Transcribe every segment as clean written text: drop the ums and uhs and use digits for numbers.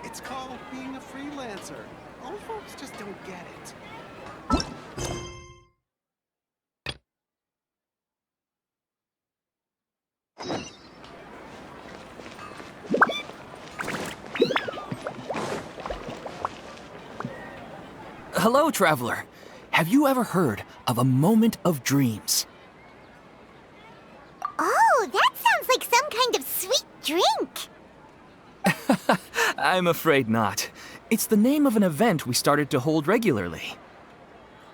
It's called being a freelancer. Old folks just don't get it. Hello, traveler. Have you ever heard of a moment of dreams? Oh, that sounds like some kind of sweet drink. I'm afraid not. It's the name of an event we started to hold regularly.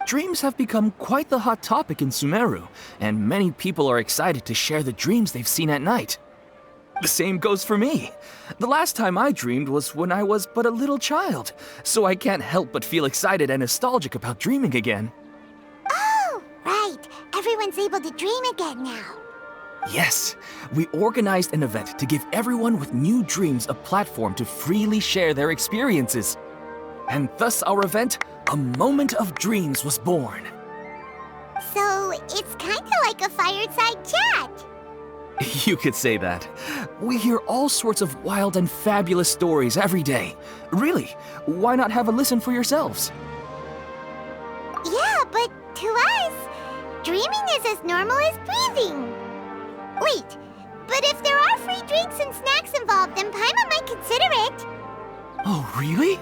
Dreams have become quite the hot topic in Sumeru, and many people are excited to share the dreams they've seen at night. The same goes for me. The last time I dreamed was when I was but a little child, so I can't help but feel excited and nostalgic about dreaming again. Oh, right. Everyone's able to dream again now. Yes, we organized an event to give everyone with new dreams a platform to freely share their experiences. And thus our event, A Moment of Dreams, was born. So, it's kind of like a fireside chat. You could say that. We hear all sorts of wild and fabulous stories every day. Really, why not have a listen for yourselves? Yeah, but to us, dreaming is as normal as breathing. Wait, but if there are free drinks and snacks involved, then Paimon might consider it. Oh, really?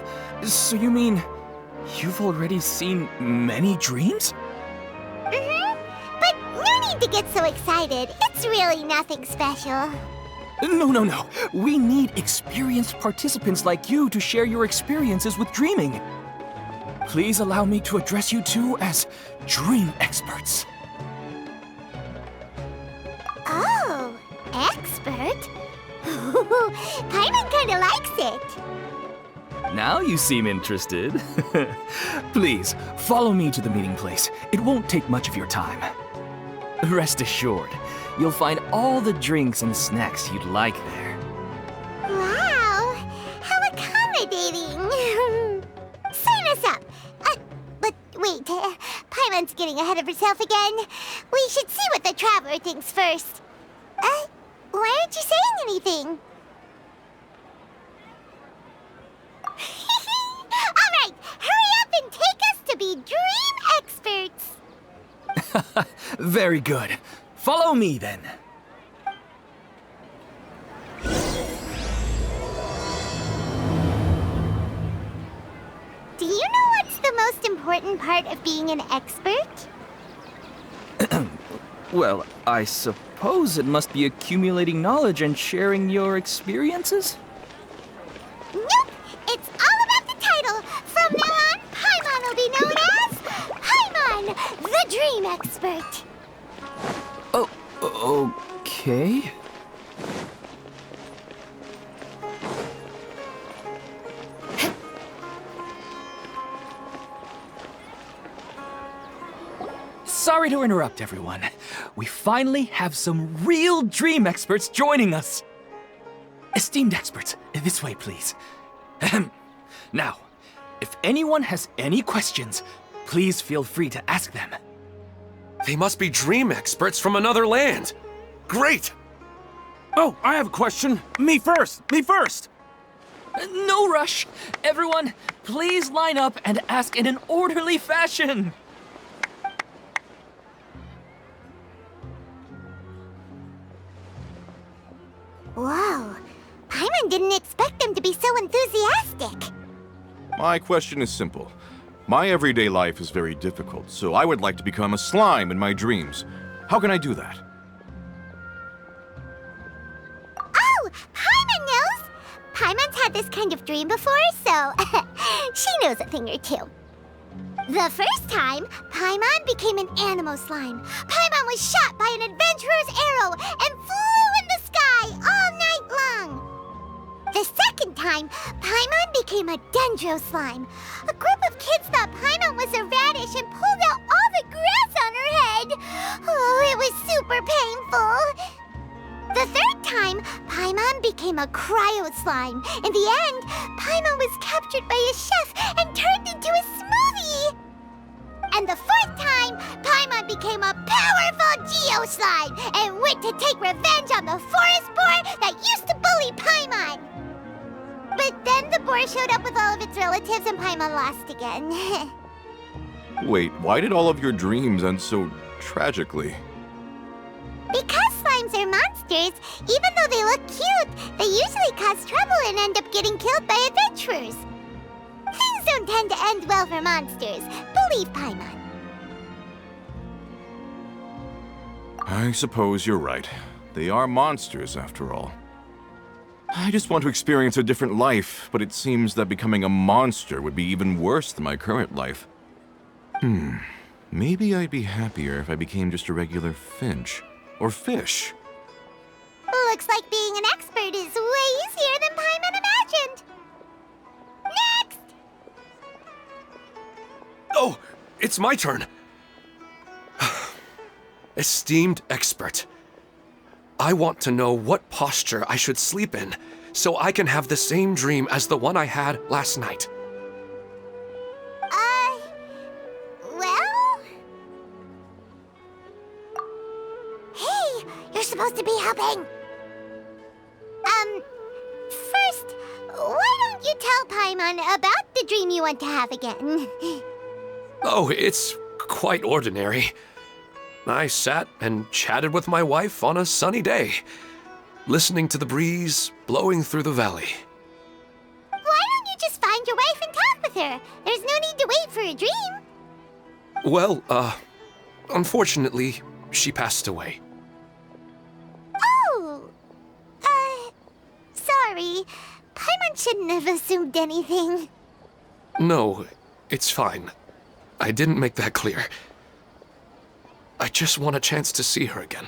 So you mean you've already seen many dreams? But no need to get so excited. It's really nothing special. No. We need experienced participants like you to share your experiences with dreaming. Please allow me to address you two as dream experts. Oh, expert? Paimon kinda likes it. Now you seem interested. Please, follow me to the meeting place. It won't take much of your time. Rest assured, you'll find all the drinks and snacks you'd like there. Wow, how accommodating. Sign us up. But wait, Paimon's getting ahead of herself again. We should see what the traveler thinks first. Why aren't you saying anything? All right, hurry up and take us to be dream experts. Very good. Follow me then. Do you know what's the most important part of being an expert? Well, I suppose it must be accumulating knowledge and sharing your experiences? Nope! It's all about the title. From now on, Paimon will be known as Paimon, the Dream Expert. Oh, okay. Sorry to interrupt, everyone. We finally have some real dream experts joining us. Esteemed experts, this way, please. Ahem. Now, if anyone has any questions, please feel free to ask them. They must be dream experts from another land. Great! Oh, I have a question. Me first! No rush. Everyone, please line up and ask in an orderly fashion. Whoa, Paimon didn't expect them to be so enthusiastic. My question is simple. My everyday life is very difficult, so I would like to become a slime in my dreams. How can I do that? Oh, Paimon knows! Paimon's had this kind of dream before, so she knows a thing or two. The first time, Paimon became an animal slime. Paimon was shot by an adventurer's arrow and flew in the sky all night long. The second time, Paimon became a dendro slime. A group of kids thought Paimon was a radish and pulled out all the grass on her head. Oh, it was super painful. became a cryo slime. In the end, Paimon was captured by a chef and turned into a smoothie. And the fourth time, Paimon became a powerful Geo slime and went to take revenge on the forest boar that used to bully Paimon. But then the boar showed up with all of its relatives and Paimon lost again. Wait, why did all of your dreams end so tragically? Because slimes are monsters, even though they look cute, they usually cause trouble and end up getting killed by adventurers. Things don't tend to end well for monsters. Believe Paimon. I suppose you're right. They are monsters, after all. I just want to experience a different life, but it seems that becoming a monster would be even worse than my current life. Maybe I'd be happier if I became just a regular finch. Or fish. Looks like being an expert is way easier than Paimon imagined. Next! Oh, it's my turn. Esteemed expert, I want to know what posture I should sleep in so I can have the same dream as the one I had last night. Well? Hey, you're supposed to be helping. First, why don't you tell Paimon about the dream you want to have again? Oh, it's quite ordinary. I sat and chatted with my wife on a sunny day, listening to the breeze blowing through the valley. Why don't you just find your wife and talk with her? There's no need to wait for a dream. Well, unfortunately, she passed away. Oh, sorry. Paimon shouldn't have assumed anything. No, it's fine. I didn't make that clear. I just want a chance to see her again.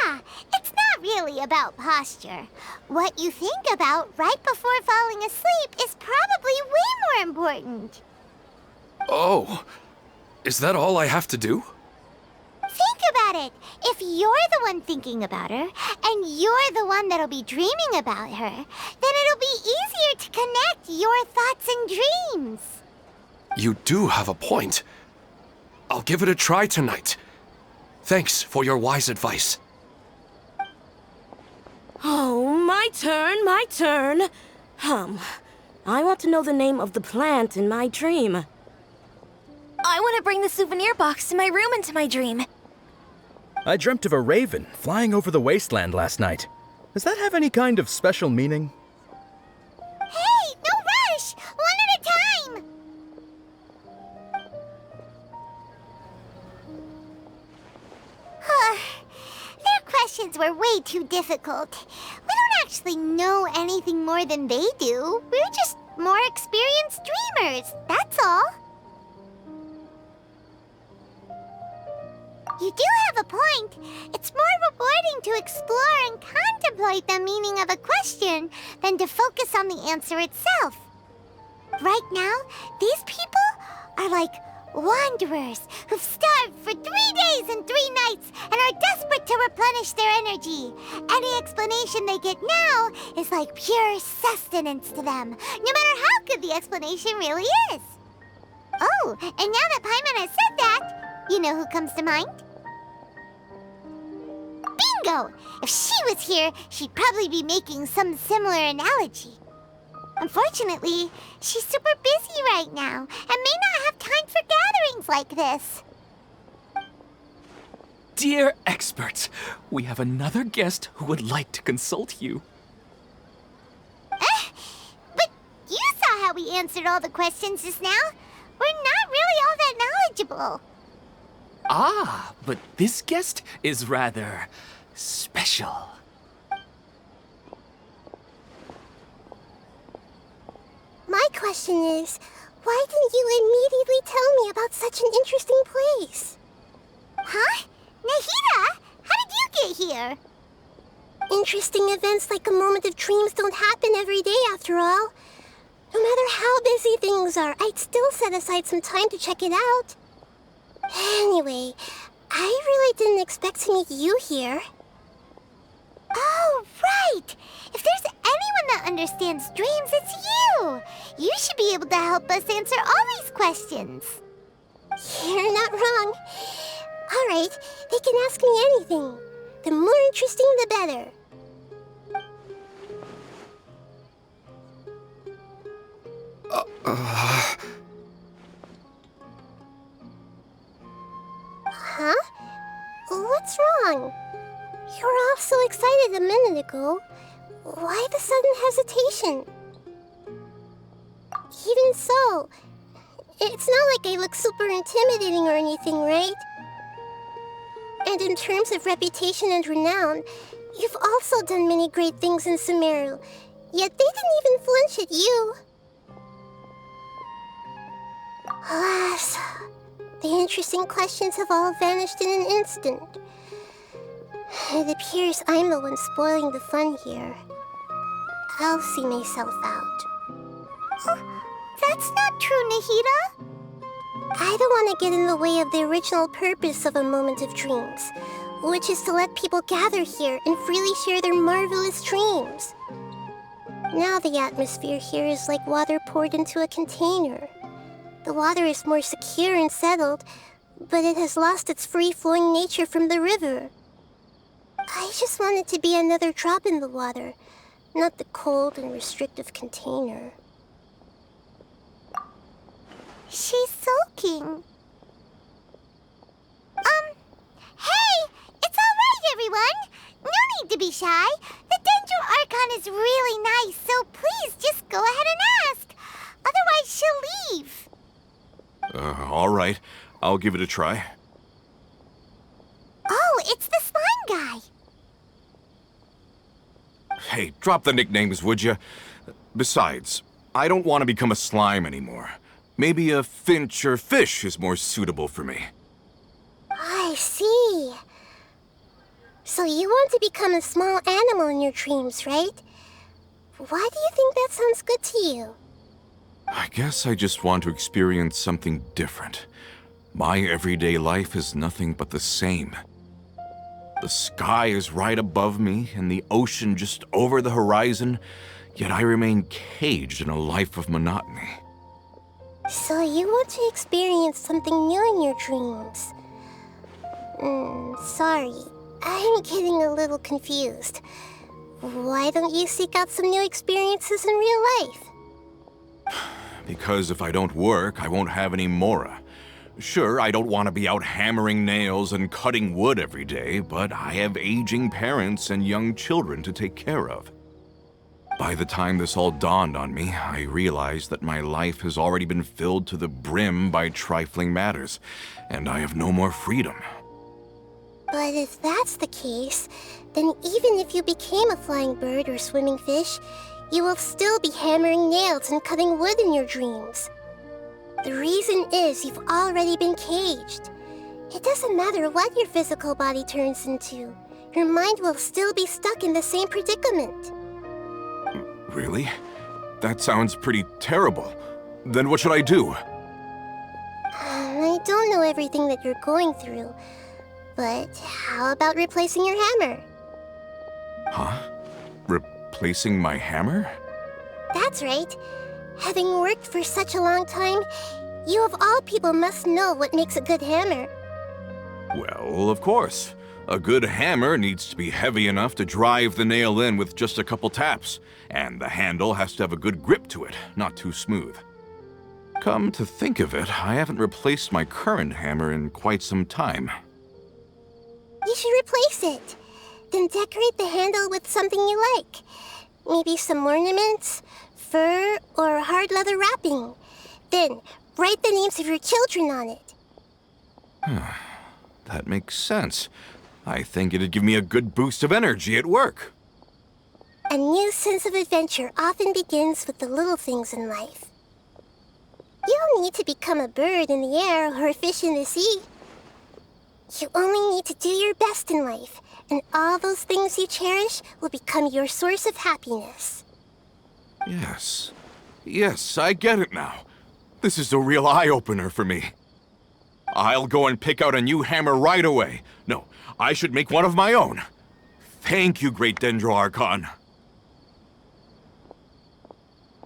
Yeah, it's not really about posture. What you think about right before falling asleep is probably way more important. Oh, is that all I have to do? Think about it. If you're the one thinking about her, and you're the one that'll be dreaming about her, then it'll be easier to connect your thoughts and dreams. You do have a point. I'll give it a try tonight. Thanks for your wise advice. Oh, my turn. I want to know the name of the plant in my dream. I want to bring the souvenir box to my room into my dream. I dreamt of a raven flying over the wasteland last night. Does that have any kind of special meaning? Hey, no rush! One at a time! Their questions were way too difficult. We don't actually know anything more than they do. We're just more experienced dreamers, that's all. You do have a point. It's more rewarding to explore and contemplate the meaning of a question than to focus on the answer itself. Right now, these people are like wanderers who've starved for 3 days and 3 nights and are desperate to replenish their energy. Any explanation they get now is like pure sustenance to them, no matter how good the explanation really is. Oh, and now that Paimon has said that, you know who comes to mind? Bingo! If she was here, she'd probably be making some similar analogy. Unfortunately, she's super busy right now and may not have time for gatherings like this. Dear experts, we have another guest who would like to consult you. But you saw how we answered all the questions just now. We're not really all that knowledgeable. Ah, but this guest is rather special. My question is, why didn't you immediately tell me about such an interesting place? Huh? Nahida? How did you get here? Interesting events like a moment of dreams don't happen every day after all. No matter how busy things are, I'd still set aside some time to check it out. Anyway, I really didn't expect to meet you here. Oh, right! If there's anyone that understands dreams, it's you! You should be able to help us answer all these questions. You're not wrong. All right, they can ask me anything. The more interesting, the better. Huh? What's wrong? You were all so excited a minute ago. Why the sudden hesitation? Even so, it's not like I look super intimidating or anything, right? And in terms of reputation and renown, you've also done many great things in Sumeru, yet they didn't even flinch at you. Alas, the interesting questions have all vanished in an instant. It appears I'm the one spoiling the fun here. I'll see myself out. That's not true, Nahida. I don't want to get in the way of the original purpose of a moment of dreams, which is to let people gather here and freely share their marvelous dreams. Now the atmosphere here is like water poured into a container. The water is more secure and settled, but it has lost its free-flowing nature from the river. I just want it to be another drop in the water, not the cold and restrictive container. She's sulking. Hey! It's all right, everyone! No need to be shy. The Dendro Archon is really nice, so please just go ahead and ask. Otherwise, she'll leave. All right. I'll give it a try. Oh, it's the slime guy. Hey, drop the nicknames, would you? Besides, I don't want to become a slime anymore. Maybe a finch or fish is more suitable for me. I see. So you want to become a small animal in your dreams, right? Why do you think that sounds good to you? I guess I just want to experience something different. My everyday life is nothing but the same. The sky is right above me and the ocean just over the horizon, yet I remain caged in a life of monotony. So you want to experience something new in your dreams? Sorry, I'm getting a little confused. Why don't you seek out some new experiences in real life? Because if I don't work, I won't have any Mora. Sure, I don't want to be out hammering nails and cutting wood every day, but I have aging parents and young children to take care of. By the time this all dawned on me, I realized that my life has already been filled to the brim by trifling matters, and I have no more freedom. But if that's the case, then even if you became a flying bird or swimming fish, you will still be hammering nails and cutting wood in your dreams. The reason is you've already been caged. It doesn't matter what your physical body turns into. Your mind will still be stuck in the same predicament. Really? That sounds pretty terrible. Then what should I do? I don't know everything that you're going through, but how about replacing your hammer? Huh? Replacing my hammer? That's right. Having worked for such a long time, you of all people must know what makes a good hammer. Well, of course. A good hammer needs to be heavy enough to drive the nail in with just a couple taps, and the handle has to have a good grip to it, not too smooth. Come to think of it, I haven't replaced my current hammer in quite some time. You should replace it. Then decorate the handle with something you like. Maybe some ornaments, fur, or hard leather wrapping. Then write the names of your children on it. That makes sense. I think it'd give me a good boost of energy at work. A new sense of adventure often begins with the little things in life. You don't need to become a bird in the air or a fish in the sea. You only need to do your best in life, and all those things you cherish will become your source of happiness. Yes, I get it now. This is a real eye-opener for me. I'll go and pick out a new hammer right away. No, I should make one of my own. Thank you, Great Dendro Archon.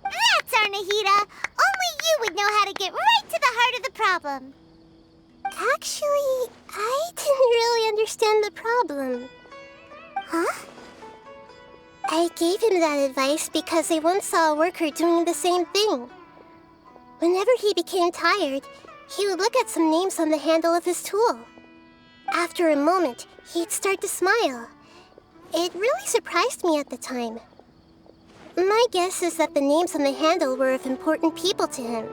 That's our Nahida. Only you would know how to get right to the heart of the problem. Actually, I didn't really understand the problem. Huh? I gave him that advice because I once saw a worker doing the same thing. Whenever he became tired, he would look at some names on the handle of his tool. After a moment, he'd start to smile. It really surprised me at the time. My guess is that the names on the handle were of important people to him.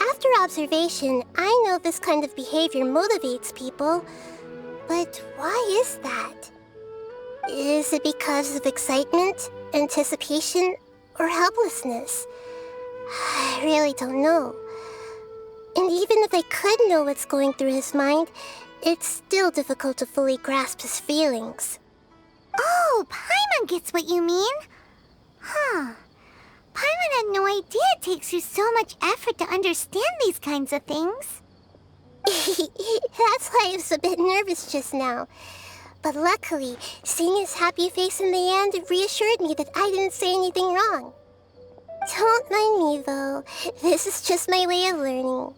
After observation, I know this kind of behavior motivates people. But why is that? Is it because of excitement, anticipation, or helplessness? I really don't know. And even if I could know what's going through his mind, it's still difficult to fully grasp his feelings. Oh, Paimon gets what you mean. Huh. Paimon had no idea it takes you so much effort to understand these kinds of things. That's why I was a bit nervous just now. But luckily, seeing his happy face in the end reassured me that I didn't say anything wrong. Don't mind me, though. This is just my way of learning.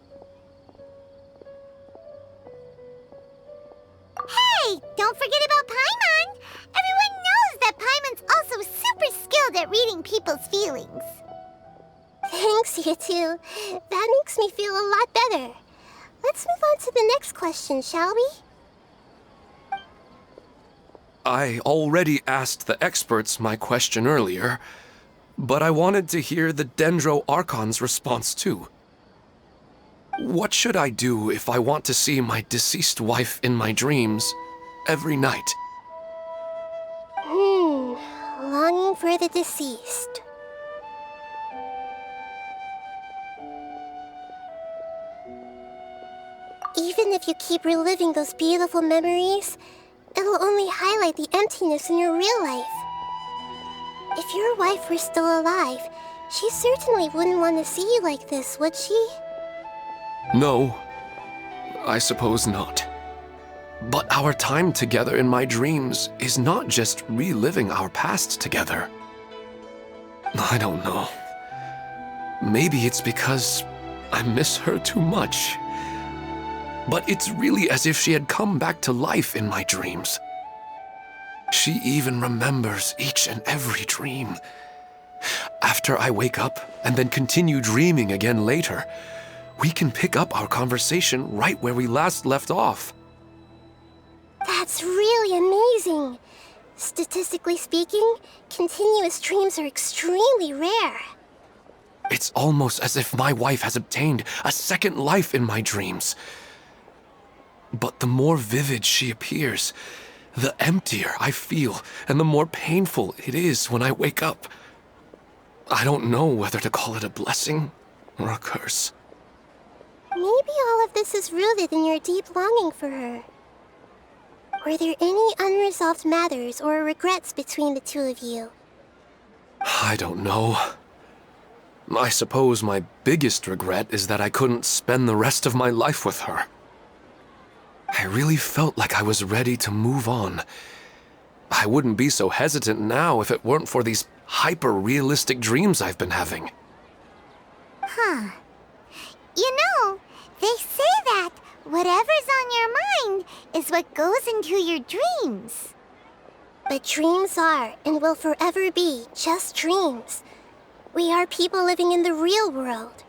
Hey, don't forget about Paimon! Everyone knows that Paimon's also super skilled at reading people's feelings. Thanks, you two. That makes me feel a lot better. Let's move on to the next question, shall we? I already asked the experts my question earlier, but I wanted to hear the Dendro Archon's response too. What should I do if I want to see my deceased wife in my dreams every night? Longing for the deceased. Even if you keep reliving those beautiful memories, it'll only highlight the emptiness in your real life. If your wife were still alive, she certainly wouldn't want to see you like this, would she? No, I suppose not. But our time together in my dreams is not just reliving our past together. I don't know. Maybe it's because I miss her too much. But it's really as if she had come back to life in my dreams. She even remembers each and every dream. After I wake up and then continue dreaming again later, we can pick up our conversation right where we last left off. That's really amazing. Statistically speaking, continuous dreams are extremely rare. It's almost as if my wife has obtained a second life in my dreams. But the more vivid she appears, the emptier I feel, and the more painful it is when I wake up. I don't know whether to call it a blessing or a curse. Maybe all of this is rooted in your deep longing for her. Were there any unresolved matters or regrets between the two of you? I don't know. I suppose my biggest regret is that I couldn't spend the rest of my life with her. I really felt like I was ready to move on. I wouldn't be so hesitant now if it weren't for these hyper-realistic dreams I've been having. Huh. You know, they say that whatever's on your mind is what goes into your dreams. But dreams are and will forever be just dreams. We are people living in the real world.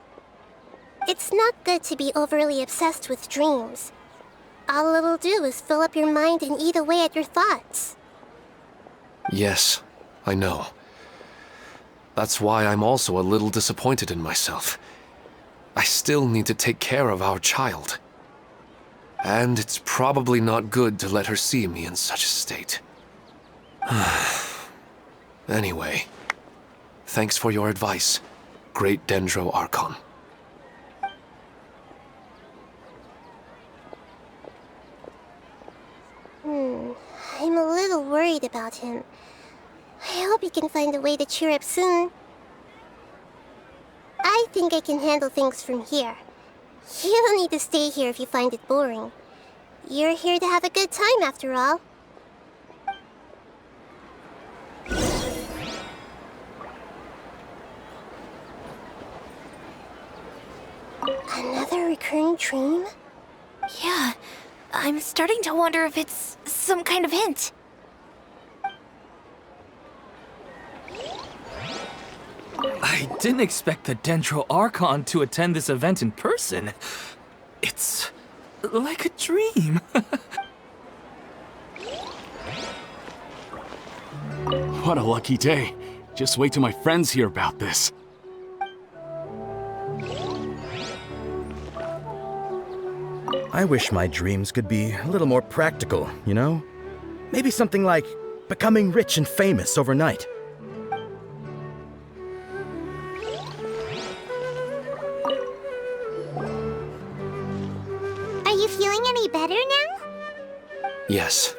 It's not good to be overly obsessed with dreams. All it'll do is fill up your mind and eat away at your thoughts. Yes, I know. That's why I'm also a little disappointed in myself. I still need to take care of our child. And it's probably not good to let her see me in such a state. Anyway, thanks for your advice, Great Dendro Archon. I'm a little worried about him. I hope he can find a way to cheer up soon. I think I can handle things from here. You don't need to stay here if you find it boring. You're here to have a good time, after all. Another recurring dream? Yeah, I'm starting to wonder if it's some kind of hint. I didn't expect the Dendro Archon to attend this event in person. It's like a dream. What a lucky day. Just wait till my friends hear about this. I wish my dreams could be a little more practical, you know? Maybe something like becoming rich and famous overnight. Are you feeling any better now? Yes.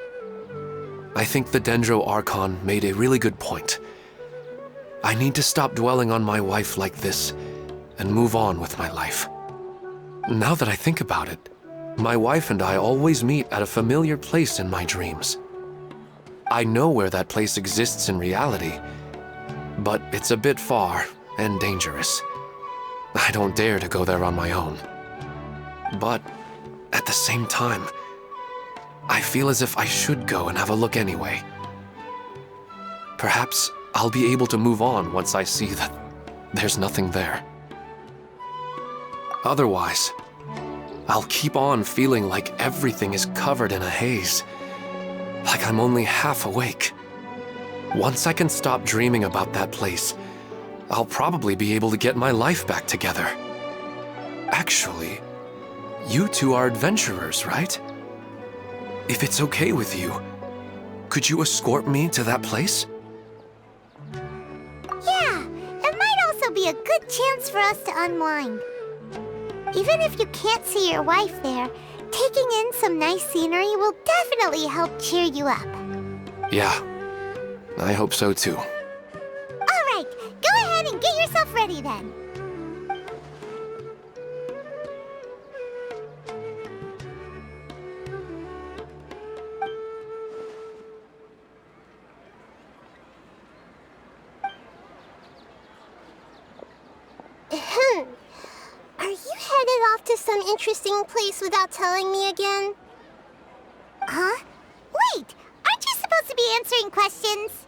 I think the Dendro Archon made a really good point. I need to stop dwelling on my wife like this and move on with my life. Now that I think about it, my wife and I always meet at a familiar place in my dreams. I know where that place exists in reality, but it's a bit far and dangerous. I don't dare to go there on my own. But at the same time, I feel as if I should go and have a look anyway. Perhaps I'll be able to move on once I see that there's nothing there. Otherwise, I'll keep on feeling like everything is covered in a haze, like I'm only half awake. Once I can stop dreaming about that place, I'll probably be able to get my life back together. Actually, you two are adventurers, right? If it's okay with you, could you escort me to that place? Yeah, it might also be a good chance for us to unwind. Even if you can't see your wife there, taking in some nice scenery will definitely help cheer you up. Yeah, I hope so too. All right, go ahead and get yourself ready then. Are you headed off to some interesting place without telling me again? Huh? Wait, aren't you supposed to be answering questions?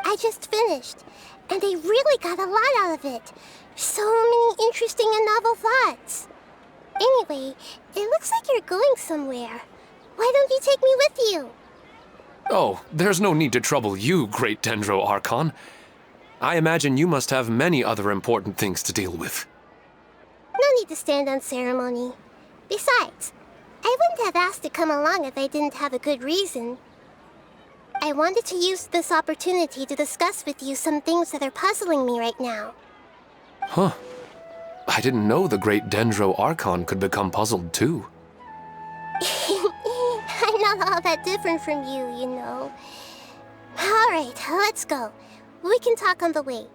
I just finished, and they really got a lot out of it. So many interesting and novel thoughts. Anyway, it looks like you're going somewhere. Why don't you take me with you? Oh, there's no need to trouble you, great Dendro Archon. I imagine you must have many other important things to deal with. No need to stand on ceremony. Besides, I wouldn't have asked to come along if I didn't have a good reason. I wanted to use this opportunity to discuss with you some things that are puzzling me right now. Huh. I didn't know the great Dendro Archon could become puzzled too. I'm not all that different from you, you know. All right, let's go. We can talk on the way.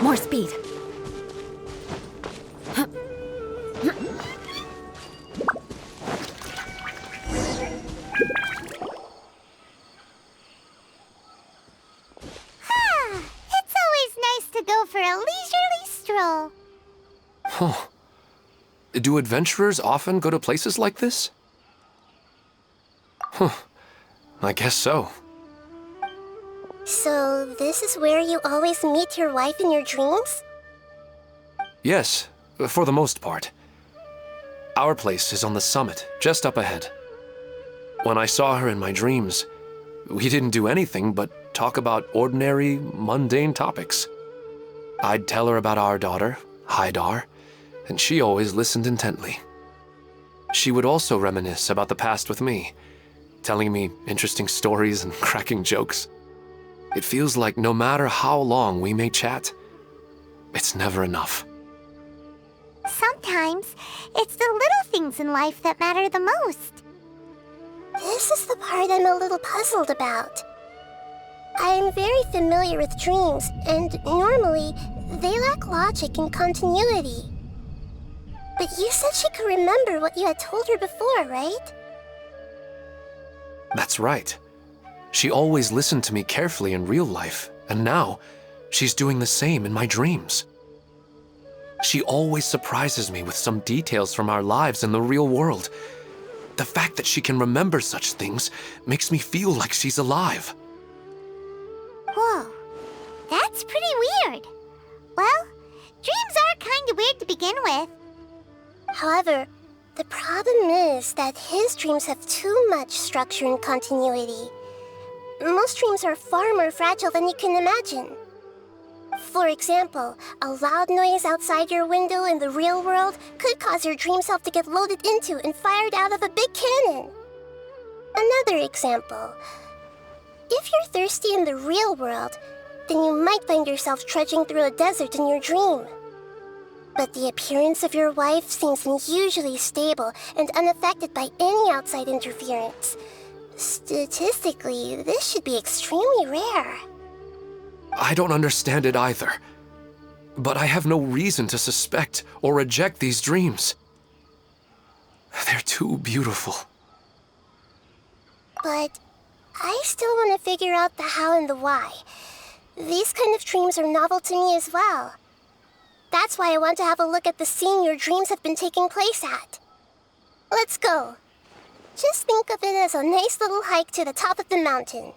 More speed. It's always nice to go for a leisurely stroll. Huh. Do adventurers often go to places like this? Huh. I guess so. So, this is where you always meet your wife in your dreams? Yes, for the most part. Our place is on the summit, just up ahead. When I saw her in my dreams, we didn't do anything but talk about ordinary, mundane topics. I'd tell her about our daughter, Haidar, and she always listened intently. She would also reminisce about the past with me, telling me interesting stories and cracking jokes. It feels like no matter how long we may chat, it's never enough. Sometimes, it's the little things in life that matter the most. This is the part I'm a little puzzled about. I'm very familiar with dreams, and normally, they lack logic and continuity. But you said she could remember what you had told her before, right? That's right. She always listened to me carefully in real life, and now she's doing the same in my dreams. She always surprises me with some details from our lives in the real world. The fact that she can remember such things makes me feel like she's alive. Whoa, that's pretty weird. Well, dreams are kind of weird to begin with. However, the problem is that his dreams have too much structure and continuity. Most dreams are far more fragile than you can imagine. For example, a loud noise outside your window in the real world could cause your dream self to get loaded into and fired out of a big cannon. Another example. If you're thirsty in the real world, then you might find yourself trudging through a desert in your dream. But the appearance of your wife seems unusually stable and unaffected by any outside interference. Statistically, this should be extremely rare. I don't understand it either. But I have no reason to suspect or reject these dreams. They're too beautiful. But I still want to figure out the how and the why. These kind of dreams are novel to me as well. That's why I want to have a look at the scene your dreams have been taking place at. Let's go. Just think of it as a nice little hike to the top of the mountain.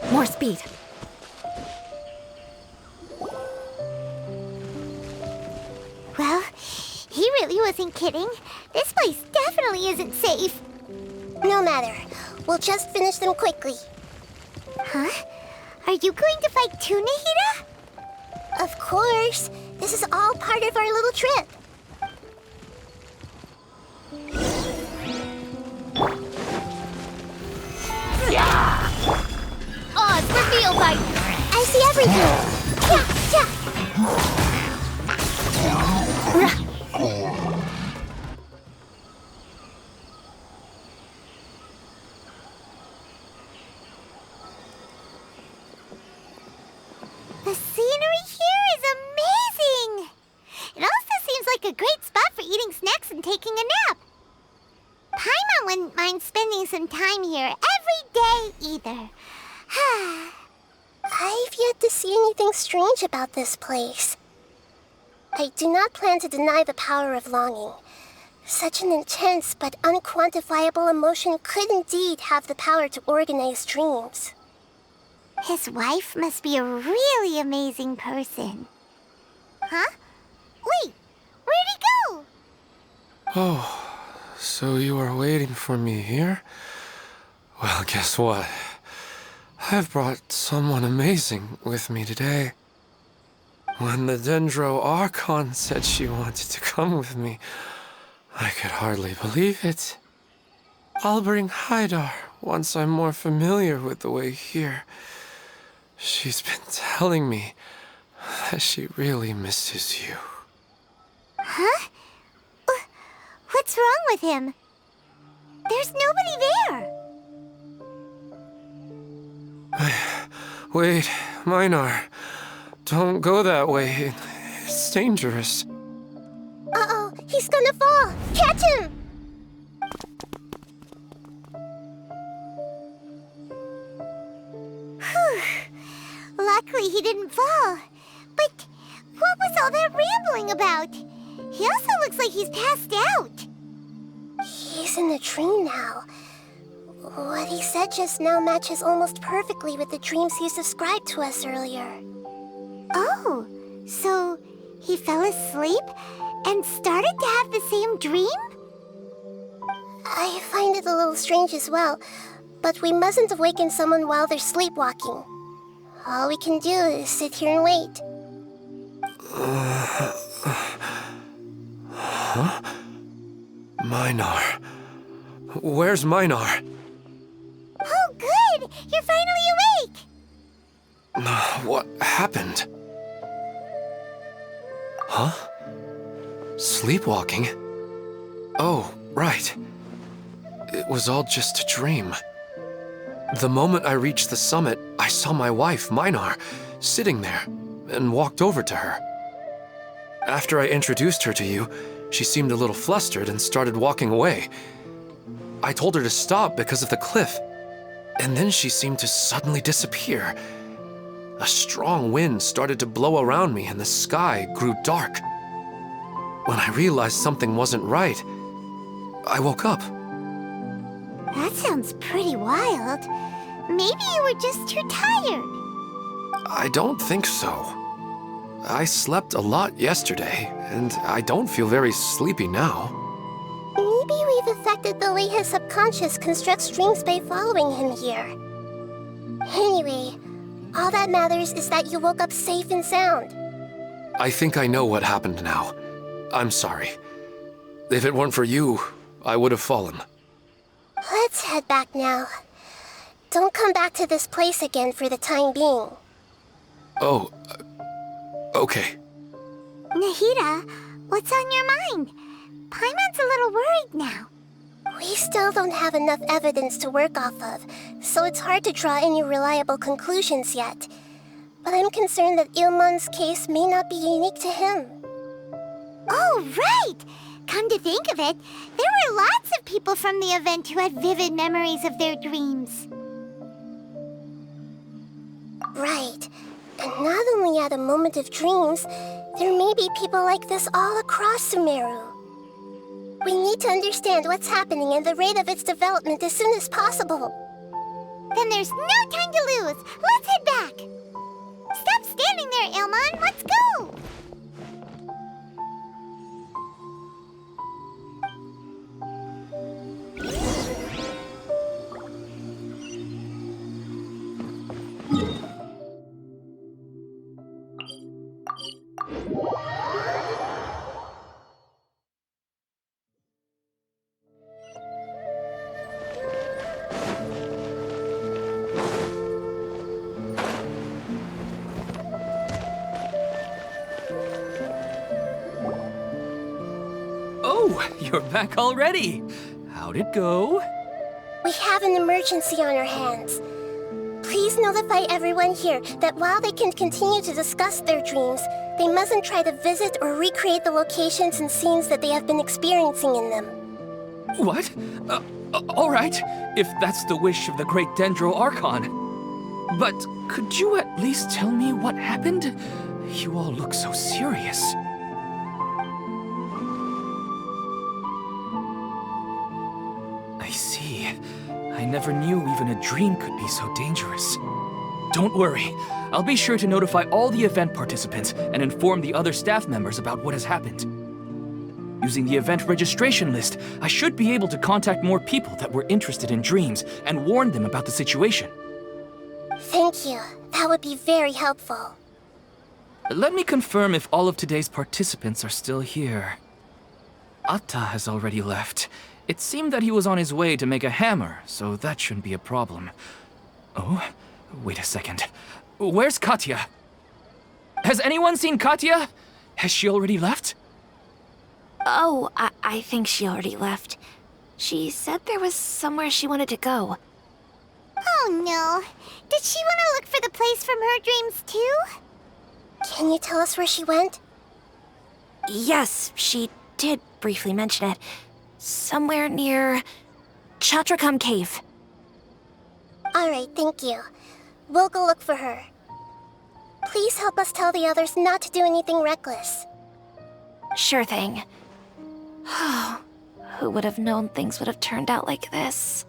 More speed. Well, he really wasn't kidding. This place definitely isn't safe. No matter. We'll just finish them quickly. Huh? Are you going to fight too, Nahida? Of course. This is all part of our little trip. Oz, reveal bite! I see everything. The scenery here is amazing. It also seems like a great spot for eating snacks and taking a nap. Paimon wouldn't mind spending some time here every day either. I've yet to see anything strange about this place. I do not plan to deny the power of longing. Such an intense but unquantifiable emotion could indeed have the power to organize dreams. His wife must be a really amazing person. Huh? Wait, where'd he go? Oh, so you are waiting for me here? Well, guess what? I've brought someone amazing with me today. When the Dendro Archon said she wanted to come with me, I could hardly believe it. I'll bring Haidar once I'm more familiar with the way here. She's been telling me that she really misses you. Huh? What's wrong with him? There's nobody there. Wait, Minar. Don't go that way. It's dangerous. Uh-oh, he's gonna fall! Catch him! Whew. Luckily he didn't fall. But what was all that rambling about? He also looks like he's passed out. He's in the dream now. What he said just now matches almost perfectly with the dreams he's described to us earlier. Oh, so he fell asleep and started to have the same dream? I find it a little strange as well, but we mustn't awaken someone while they're sleepwalking. All we can do is sit here and wait. Huh? Minar. Where's Minar? Oh, good! You're finally awake! What happened? Huh? Sleepwalking? Oh, right. It was all just a dream. The moment I reached the summit, I saw my wife, Minar, sitting there, and walked over to her. After I introduced her to you, she seemed a little flustered and started walking away. I told her to stop because of the cliff, and then she seemed to suddenly disappear. A strong wind started to blow around me and the sky grew dark. When I realized something wasn't right, I woke up. That sounds pretty wild. Maybe you were just too tired. I don't think so. I slept a lot yesterday, and I don't feel very sleepy now. Maybe we've affected the way his subconscious constructs dreams by following him here. Anyway, all that matters is that you woke up safe and sound. I think I know what happened now. I'm sorry. If it weren't for you, I would have fallen. Let's head back now. Don't come back to this place again for the time being. Oh, okay. Nahida, what's on your mind? Paimon's a little worried now. We still don't have enough evidence to work off of, so it's hard to draw any reliable conclusions yet. But I'm concerned that Ilmon's case may not be unique to him. Oh, right! Come to think of it, there were lots of people from the event who had vivid memories of their dreams. Right. And not only at a moment of dreams, there may be people like this all across Sumeru. We need to understand what's happening and the rate of its development as soon as possible. Then there's no time to lose. Let's head back. Stop standing there, Ilmon. Let's go. Oh, you're back already. How'd it go? We have an emergency on our hands. Please notify everyone here that while they can continue to discuss their dreams, they mustn't try to visit or recreate the locations and scenes that they have been experiencing in them. What? All right, if that's the wish of the great Dendro Archon. But could you at least tell me what happened? You all look so serious. I see. I never knew even a dream could be so dangerous. Don't worry. I'll be sure to notify all the event participants and inform the other staff members about what has happened. Using the event registration list, I should be able to contact more people that were interested in dreams and warn them about the situation. Thank you. That would be very helpful. Let me confirm if all of today's participants are still here. Atta has already left. It seemed that he was on his way to make a hammer, so that shouldn't be a problem. Oh, wait a second. Where's Katya? Has anyone seen Katya? Has she already left? Oh, I think she already left. She said there was somewhere she wanted to go. Oh Oh no. Did she want to look for the place from her dreams too? Can you tell us where she went? Yes, she did briefly mention it. Somewhere near Chatrakam Cave. Alright, thank you. We'll go look for her. Please help us tell the others not to do anything reckless. Sure thing. Who would have known things would have turned out like this?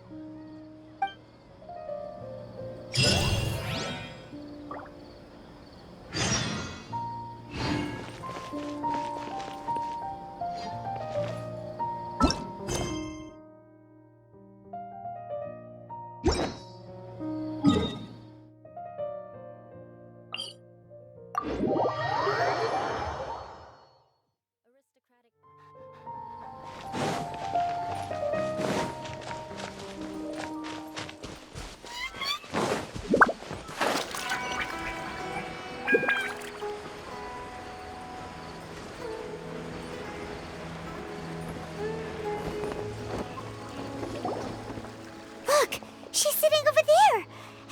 Look, she's sitting over there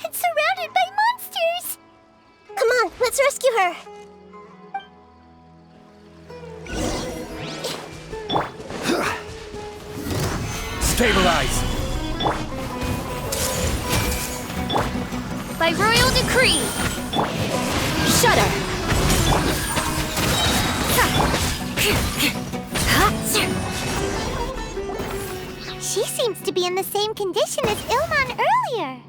and surrounded by monsters. Come on, let's rescue her! Stabilize! By royal decree! Shudder! She seems to be in the same condition as Ilman earlier.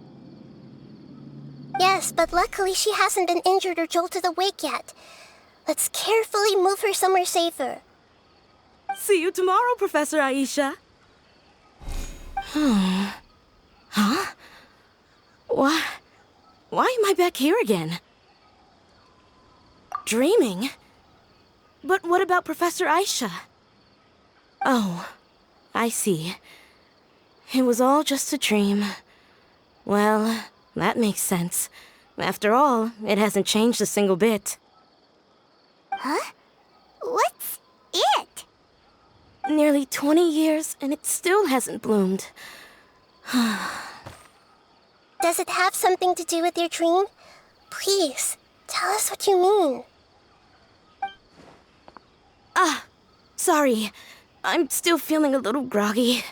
Yes, but luckily she hasn't been injured or jolted awake yet. Let's carefully move her somewhere safer. See you tomorrow, Professor Aisha. Huh? Why am I back here again? Dreaming? But what about Professor Aisha? Oh, I see. It was all just a dream. Well, that makes sense. After all, it hasn't changed a single bit. Huh? What's it? Nearly 20 years, and it still hasn't bloomed. Does it have something to do with your dream? Please, tell us what you mean. Sorry. I'm still feeling a little groggy.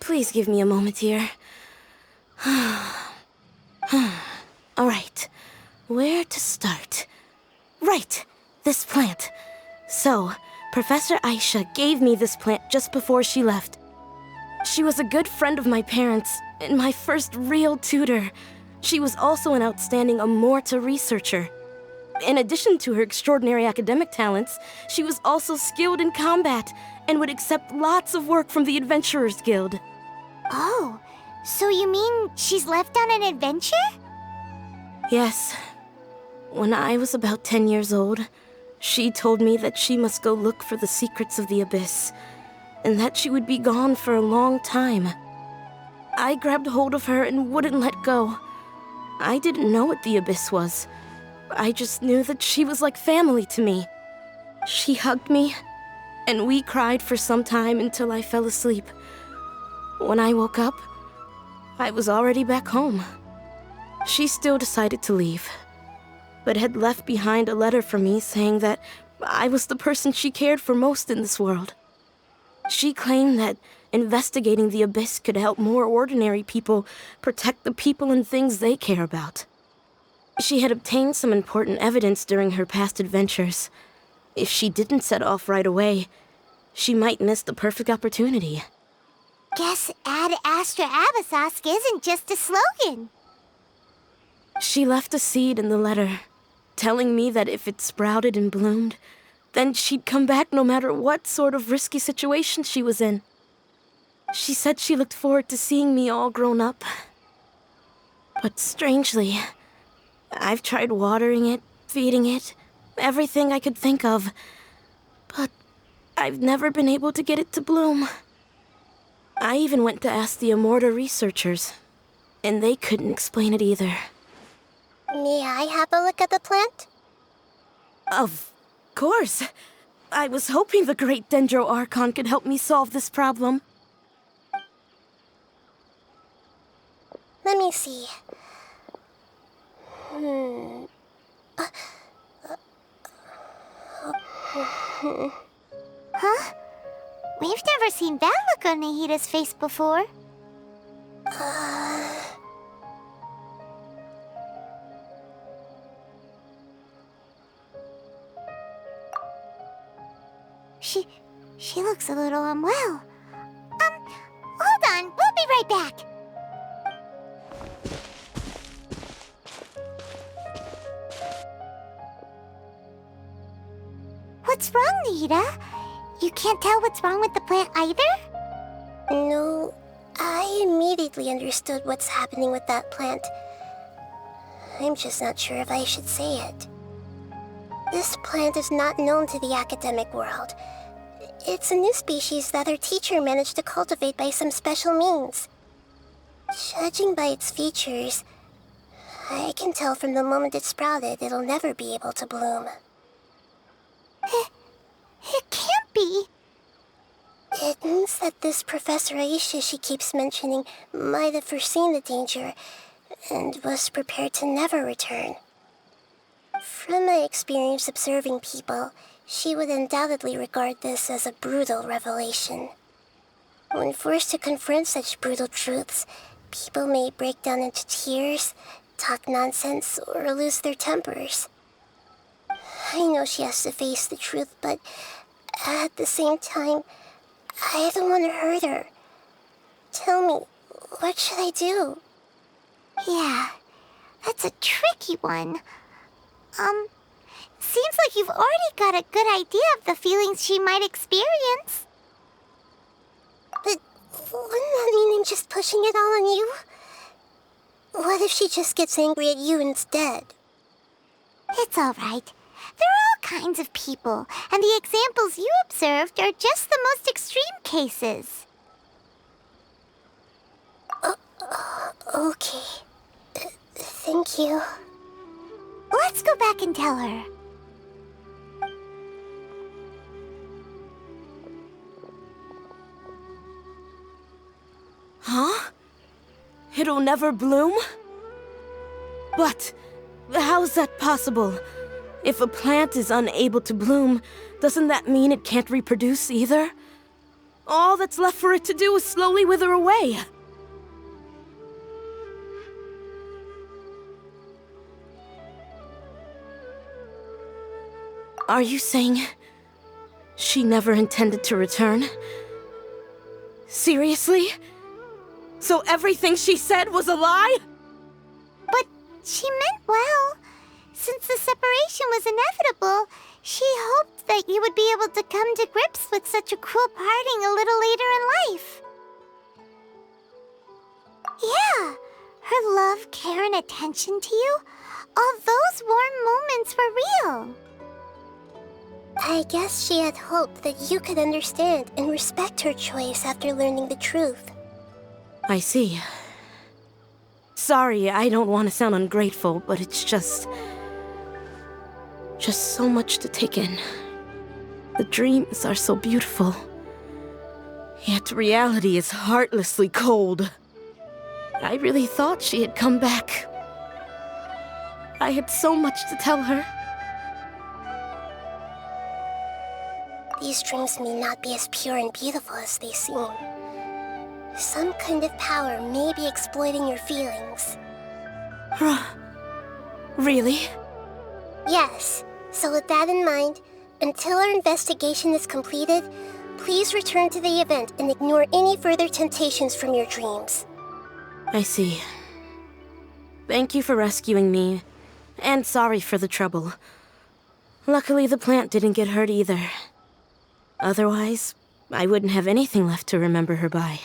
Please give me a moment here. Alright, where to start? Right, this plant. So, Professor Aisha gave me this plant just before she left. She was a good friend of my parents and my first real tutor. She was also an outstanding Amorta researcher. In addition to her extraordinary academic talents, she was also skilled in combat and would accept lots of work from the Adventurers Guild. Oh, so you mean she's left on an adventure? Yes. When I was about 10 years old, she told me that she must go look for the secrets of the Abyss, and that she would be gone for a long time. I grabbed hold of her and wouldn't let go. I didn't know what the Abyss was. I just knew that she was like family to me. She hugged me, and we cried for some time until I fell asleep. When I woke up, I was already back home. She still decided to leave, but had left behind a letter for me saying that I was the person she cared for most in this world. She claimed that investigating the Abyss could help more ordinary people protect the people and things they care about. She had obtained some important evidence during her past adventures. If she didn't set off right away, she might miss the perfect opportunity. Guess Ad Astra Abyssosque isn't just a slogan. She left a seed in the letter, telling me that if it sprouted and bloomed, then she'd come back no matter what sort of risky situation she was in. She said she looked forward to seeing me all grown up. But strangely, I've tried watering it, feeding it, everything I could think of, but I've never been able to get it to bloom. I even went to ask the Amorta researchers, and they couldn't explain it either. May I have a look at the plant? Of course. I was hoping the great Dendro Archon could help me solve this problem. Let me see. Huh? We've never seen that look on Nahida's face before. She looks a little unwell. Hold on, we'll be right back. What's wrong, Nahida? You can't tell what's wrong with the plant either? No, I immediately understood what's happening with that plant. I'm just not sure if I should say it. This plant is not known to the academic world. It's a new species that our teacher managed to cultivate by some special means. Judging by its features, I can tell from the moment it sprouted it'll never be able to bloom. It can't be. It means that this Professor Aisha she keeps mentioning might have foreseen the danger and was prepared to never return. From my experience observing people, she would undoubtedly regard this as a brutal revelation. When forced to confront such brutal truths, people may break down into tears, talk nonsense, or lose their tempers. I know she has to face the truth, but at the same time, I don't want to hurt her. Tell me, what should I do? Yeah, that's a tricky one. Seems like you've already got a good idea of the feelings she might experience. But wouldn't that mean I'm just pushing it all on you? What if she just gets angry at you instead? It's all right. There are all kinds of people, and the examples you observed are just the most extreme cases. Okay. Thank you. Let's go back and tell her. Huh? It'll never bloom? But how's that possible? If a plant is unable to bloom, doesn't that mean it can't reproduce either? All that's left for it to do is slowly wither away. Are you saying she never intended to return? Seriously? So everything she said was a lie? But she meant well. Since the separation was inevitable, she hoped that you would be able to come to grips with such a cruel parting a little later in life. Yeah, her love, care, and attention to you, all those warm moments were real. I guess she had hoped that you could understand and respect her choice after learning the truth. I see. Sorry, I don't want to sound ungrateful, but it's just so much to take in. The dreams are so beautiful, yet reality is heartlessly cold. I really thought she had come back. I had so much to tell her. These dreams may not be as pure and beautiful as they seem. Some kind of power may be exploiting your feelings. Really? Yes. So with that in mind, until our investigation is completed, please return to the event and ignore any further temptations from your dreams. I see. Thank you for rescuing me, and sorry for the trouble. Luckily, the plant didn't get hurt either. Otherwise, I wouldn't have anything left to remember her by.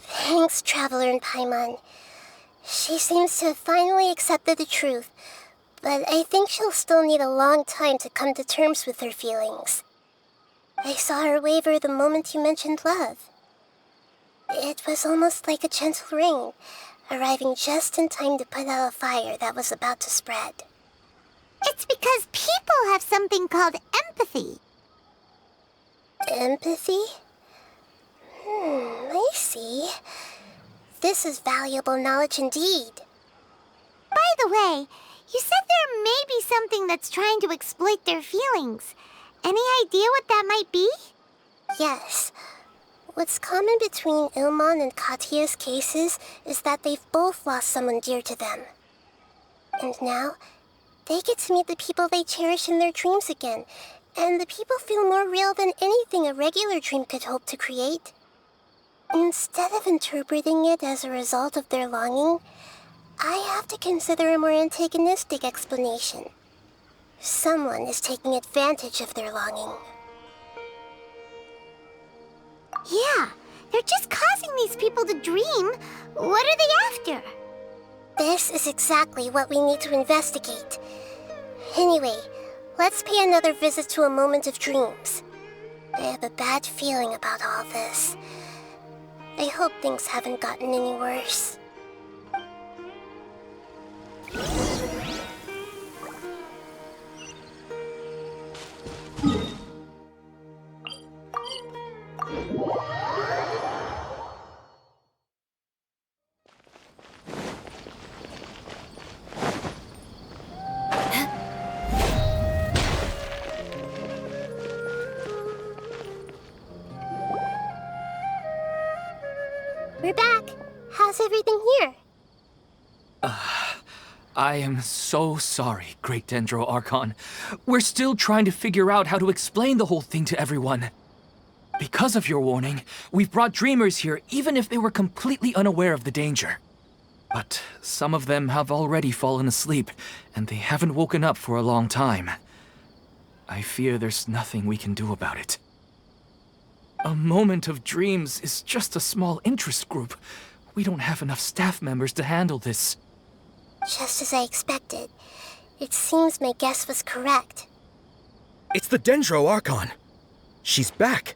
Thanks, Traveler and Paimon. She seems to have finally accepted the truth, but I think she'll still need a long time to come to terms with her feelings. I saw her waver the moment you mentioned love. It was almost like a gentle rain, arriving just in time to put out a fire that was about to spread. It's because people have something called empathy. Empathy? I see. This is valuable knowledge indeed. By the way, you said there may be something that's trying to exploit their feelings. Any idea what that might be? Yes. What's common between Ilmon and Katya's cases is that they've both lost someone dear to them. And now, they get to meet the people they cherish in their dreams again, and the people feel more real than anything a regular dream could hope to create. Instead of interpreting it as a result of their longing, I have to consider a more antagonistic explanation. Someone is taking advantage of their longing. Yeah, they're just causing these people to dream. What are they after? This is exactly what we need to investigate. Anyway, let's pay another visit to a moment of dreams. I have a bad feeling about all this. I hope things haven't gotten any worse. We're back. How's everything here? I am so sorry, Great Dendro Archon. We're still trying to figure out how to explain the whole thing to everyone. Because of your warning, we've brought dreamers here even if they were completely unaware of the danger. But some of them have already fallen asleep, and they haven't woken up for a long time. I fear there's nothing we can do about it. A moment of dreams is just a small interest group. We don't have enough staff members to handle this. Just as I expected. It seems my guess was correct. It's the Dendro Archon. She's back.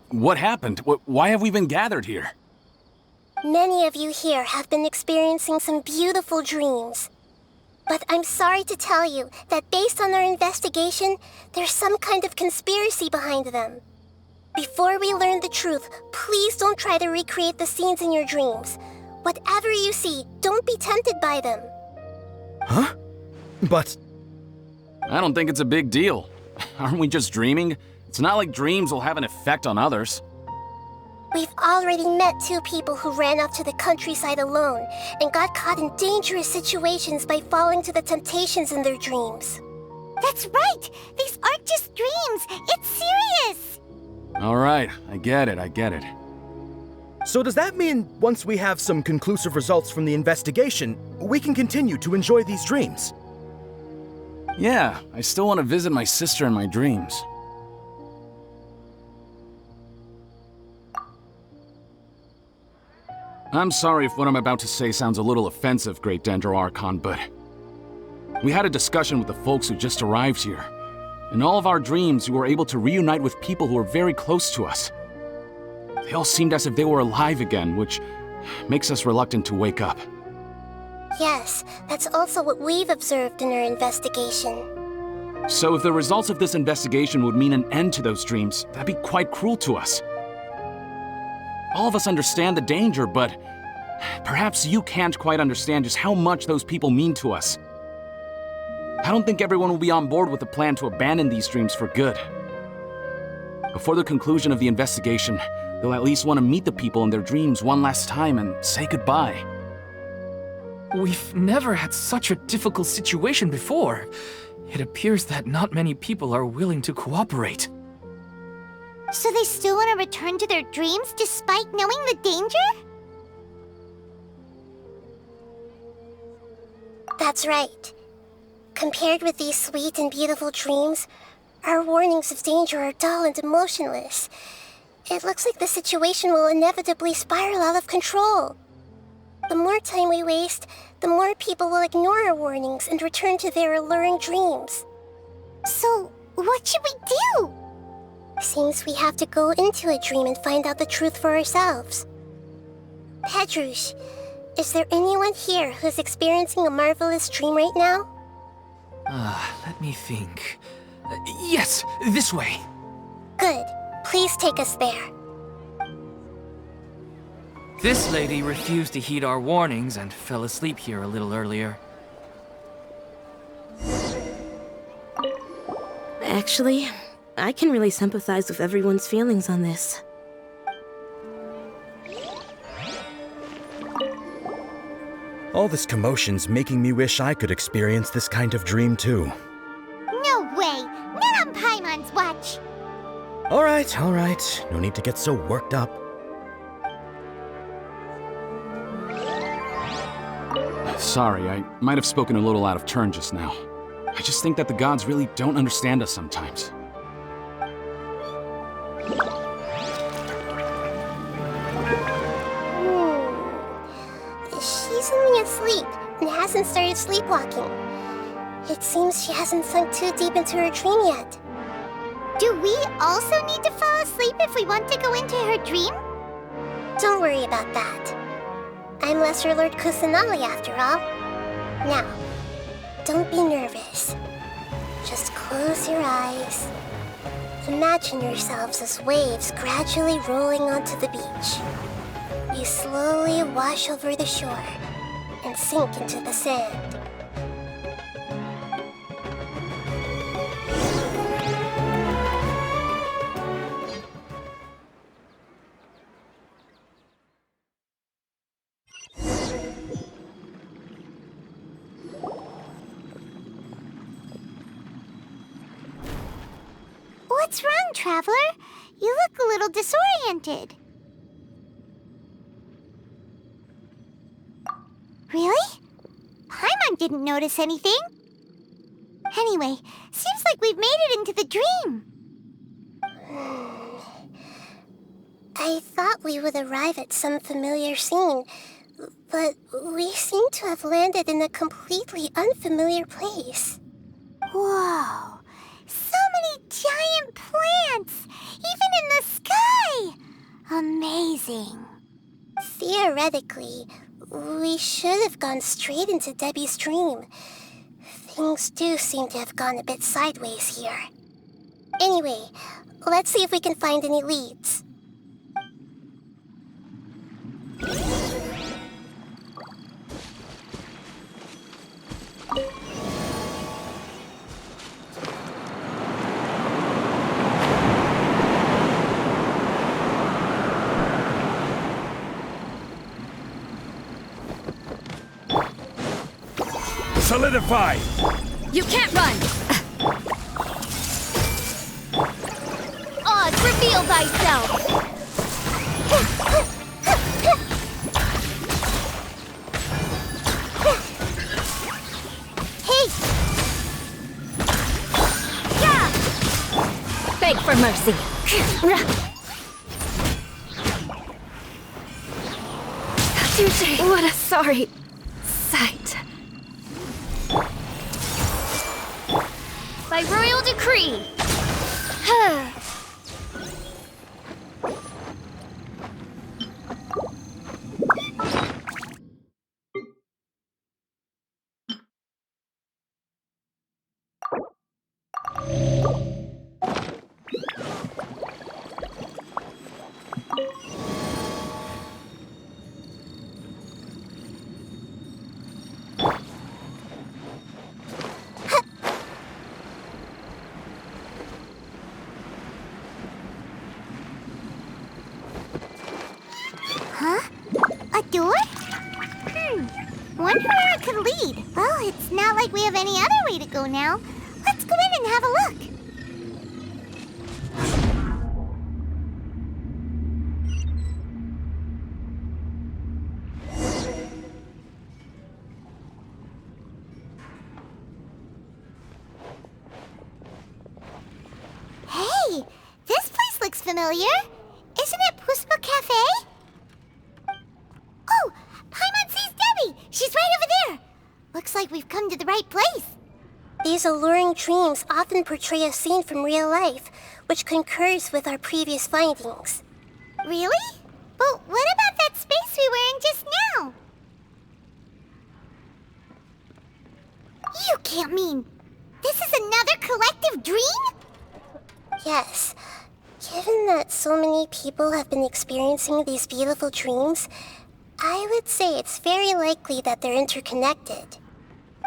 What happened? Why have we been gathered here? Many of you here have been experiencing some beautiful dreams. But I'm sorry to tell you that based on our investigation, there's some kind of conspiracy behind them. Before we learn the truth, please don't try to recreate the scenes in your dreams. Whatever you see, don't be tempted by them. Huh? But... I don't think it's a big deal. Aren't we just dreaming? It's not like dreams will have an effect on others. We've already met 2 people who ran off to the countryside alone and got caught in dangerous situations by falling to the temptations in their dreams. That's right! These aren't just dreams! It's serious! All right, I get it. So does that mean once we have some conclusive results from the investigation, we can continue to enjoy these dreams? Yeah, I still want to visit my sister in my dreams. I'm sorry if what I'm about to say sounds a little offensive, Great Dendro Archon, but we had a discussion with the folks who just arrived here. In all of our dreams, we were able to reunite with people who were very close to us. They all seemed as if they were alive again, which makes us reluctant to wake up. Yes, that's also what we've observed in our investigation. So if the results of this investigation would mean an end to those dreams, that'd be quite cruel to us. All of us understand the danger, but perhaps you can't quite understand just how much those people mean to us. I don't think everyone will be on board with the plan to abandon these dreams for good. Before the conclusion of the investigation, they'll at least want to meet the people in their dreams one last time and say goodbye. We've never had such a difficult situation before. It appears that not many people are willing to cooperate. So they still want to return to their dreams despite knowing the danger? That's right. Compared with these sweet and beautiful dreams, our warnings of danger are dull and emotionless. It looks like the situation will inevitably spiral out of control. The more time we waste, the more people will ignore our warnings and return to their alluring dreams. So, what should we do? Seems we have to go into a dream and find out the truth for ourselves. Pedrush, is there anyone here who's experiencing a marvelous dream right now? Let me think. Yes, this way. Good. Please take us there. This lady refused to heed our warnings and fell asleep here a little earlier. Actually, I can really sympathize with everyone's feelings on this. All this commotion's making me wish I could experience this kind of dream too. No way! Not on Paimon's watch! All right. No need to get so worked up. Sorry, I might have spoken a little out of turn just now. I just think that the gods really don't understand us sometimes. She's only asleep and hasn't started sleepwalking. It seems she hasn't sunk too deep into her dream yet. Do we also need to fall asleep if we want to go into her dream? Don't worry about that. I'm Lesser Lord Kusanali after all. Now, don't be nervous. Just close your eyes. Imagine yourselves as waves gradually rolling onto the beach. You slowly wash over the shore and sink into the sand. What's wrong, Traveler? You look a little disoriented. Really? Paimon didn't notice anything. Anyway, seems like we've made it into the dream. I thought we would arrive at some familiar scene, but we seem to have landed in a completely unfamiliar place. Whoa! So many giant plants! Even in the sky! Amazing. Theoretically, we should have gone straight into Debbie's dream. Things do seem to have gone a bit sideways here. Anyway, let's see if we can find any leads. Solidify! You can't run! Oz, reveal thyself! Hey! Yeah! Beg for mercy. What a sorry sight. By royal decree. Huh? A door? Wonder where it could lead. Well, it's not like we have any other way to go now. Let's go in and have a look. Hey, this place looks familiar. Isn't it Puspa Cafe? Oh, Paimon sees Debbie! She's right over there! Looks like we've come to the right place. These alluring dreams often portray a scene from real life, which concurs with our previous findings. Really? But what about that space we were in just now? You can't mean... This is another collective dream? Yes. Given that so many people have been experiencing these beautiful dreams, I would say it's very likely that they're interconnected.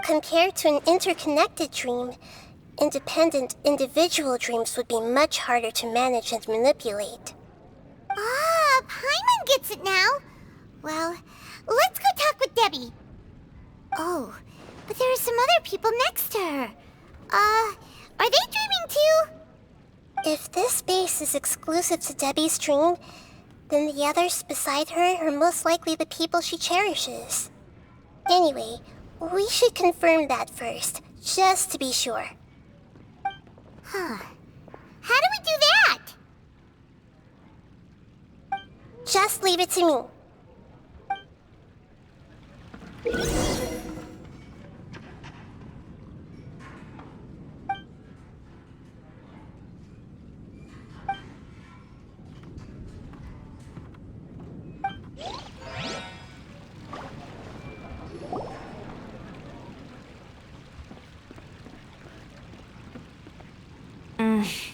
Compared to an interconnected dream, independent individual dreams would be much harder to manage and manipulate. Ah, Paimon gets it now. Well, let's go talk with Debbie. Oh, but there are some other people next to her. Are they dreaming too? If this space is exclusive to Debbie's dream, then the others beside her are most likely the people she cherishes. Anyway, we should confirm that first, just to be sure. Huh. How do we do that? Just leave it to me.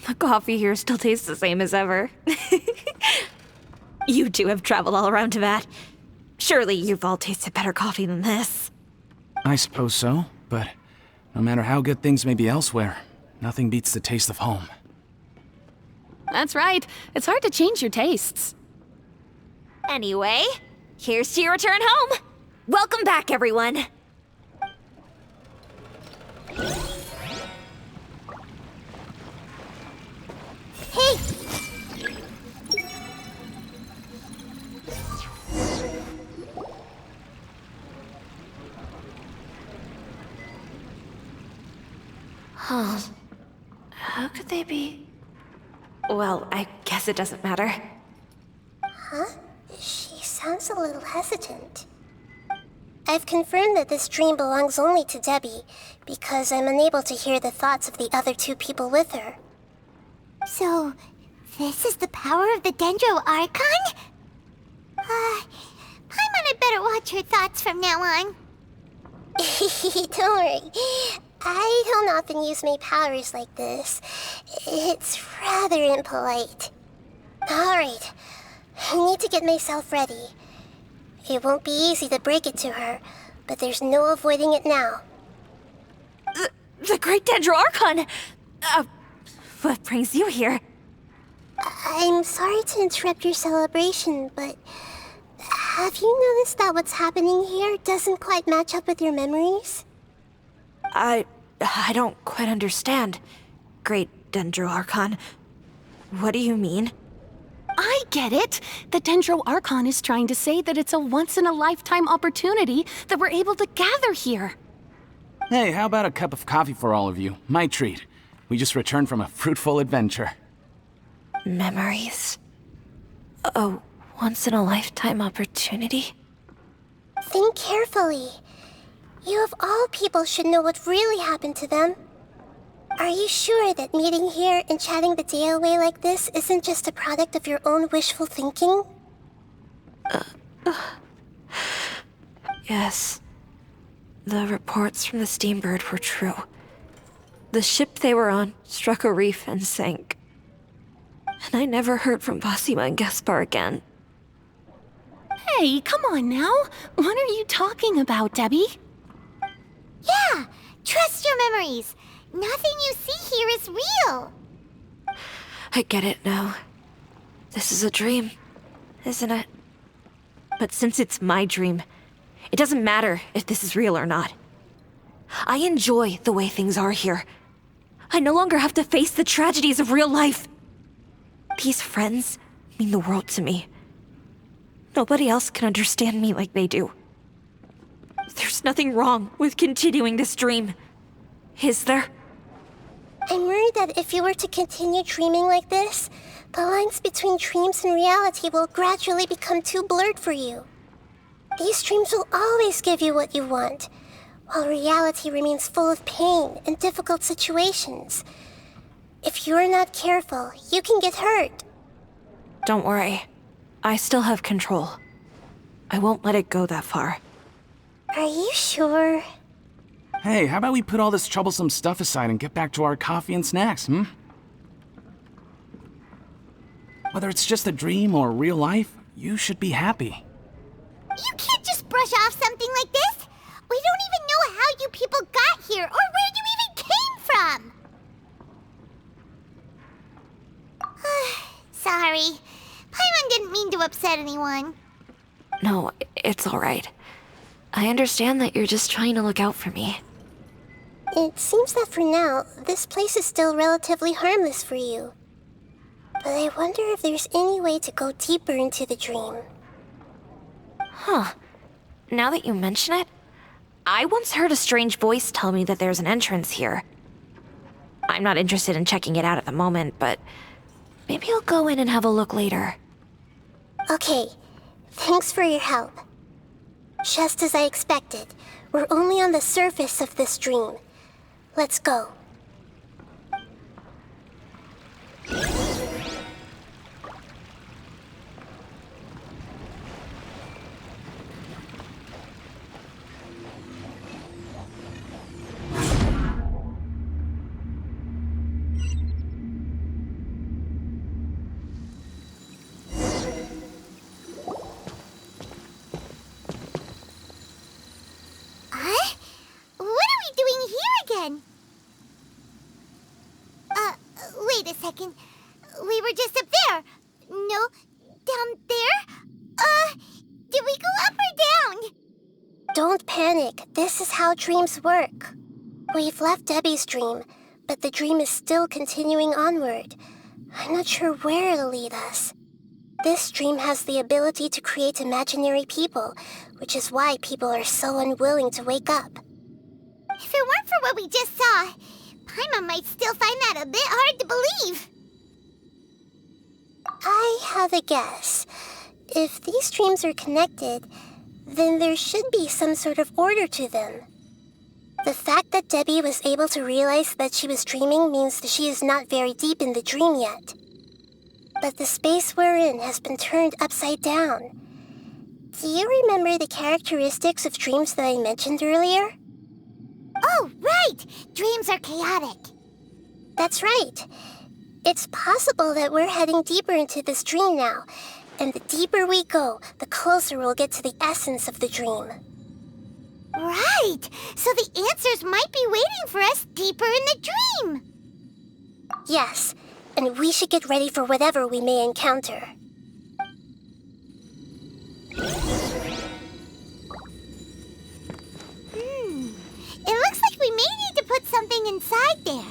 The coffee here still tastes the same as ever. You two have traveled all around Tibet. Surely you've all tasted better coffee than this. I suppose so, but no matter how good things may be elsewhere, nothing beats the taste of home. That's right. It's hard to change your tastes. Anyway, here's to your return home. Welcome back, everyone. Hey! Huh. How could they be? Well, I guess it doesn't matter. Huh? She sounds a little hesitant. I've confirmed that this dream belongs only to Debbie, because I'm unable to hear the thoughts of the other two people with her. So, this is the power of the Dendro Archon? Paimon had better watch her thoughts from now on. Don't worry. I don't often use my powers like this. It's rather impolite. Alright, I need to get myself ready. It won't be easy to break it to her, but there's no avoiding it now. The Great Dendro Archon! What brings you here? I'm sorry to interrupt your celebration, but have you noticed that what's happening here doesn't quite match up with your memories? I don't quite understand. Great Dendro Archon. What do you mean? I get it. The Dendro Archon is trying to say that it's a once-in-a-lifetime opportunity that we're able to gather here. Hey, how about a cup of coffee for all of you? My treat. We just returned from a fruitful adventure. Memories. A once-in-a-lifetime opportunity? Think carefully. You of all people should know what really happened to them. Are you sure that meeting here and chatting the day away like this isn't just a product of your own wishful thinking? Yes. The reports from the Steambird were true. The ship they were on struck a reef and sank. And I never heard from Basima and Gaspar again. Hey, come on now. What are you talking about, Debbie? Yeah, trust your memories. Nothing you see here is real. I get it now. This is a dream, isn't it? But since it's my dream, it doesn't matter if this is real or not. I enjoy the way things are here. I no longer have to face the tragedies of real life. These friends mean the world to me. Nobody else can understand me like they do. There's nothing wrong with continuing this dream. Is there? I'm worried that if you were to continue dreaming like this, the lines between dreams and reality will gradually become too blurred for you. These dreams will always give you what you want, while reality remains full of pain and difficult situations. If you're not careful, you can get hurt. Don't worry. I still have control. I won't let it go that far. Are you sure? Hey, how about we put all this troublesome stuff aside and get back to our coffee and snacks, hmm? Whether it's just a dream or real life, you should be happy. You can't just brush off something like this. We don't even know how you people got here or where you even came from. Sorry. Paimon didn't mean to upset anyone. No, it's all right. I understand that you're just trying to look out for me. It seems that for now, this place is still relatively harmless for you. But I wonder if there's any way to go deeper into the dream. Huh. Now that you mention it, I once heard a strange voice tell me that there's an entrance here. I'm not interested in checking it out at the moment, but maybe I'll go in and have a look later. Okay, thanks for your help. Just as I expected, we're only on the surface of this dream. Let's go. Huh? What are we doing here again? Wait a second. We were just up there. No, down there? Did we go up or down? Don't panic. This is how dreams work. We've left Debbie's dream, but the dream is still continuing onward. I'm not sure where it'll lead us. This dream has the ability to create imaginary people, which is why people are so unwilling to wake up. If it weren't for what we just saw, Paimon might still find that a bit hard to believe. I have a guess. If these dreams are connected, then there should be some sort of order to them. The fact that Debbie was able to realize that she was dreaming means that she is not very deep in the dream yet. But the space we're in has been turned upside down. Do you remember the characteristics of dreams that I mentioned earlier? Oh, right! Dreams are chaotic. That's right. It's possible that we're heading deeper into this dream now, and the deeper we go, the closer we'll get to the essence of the dream. Right! So the answers might be waiting for us deeper in the dream. Yes, and we should get ready for whatever we may encounter. It looks like we may need to put something inside there.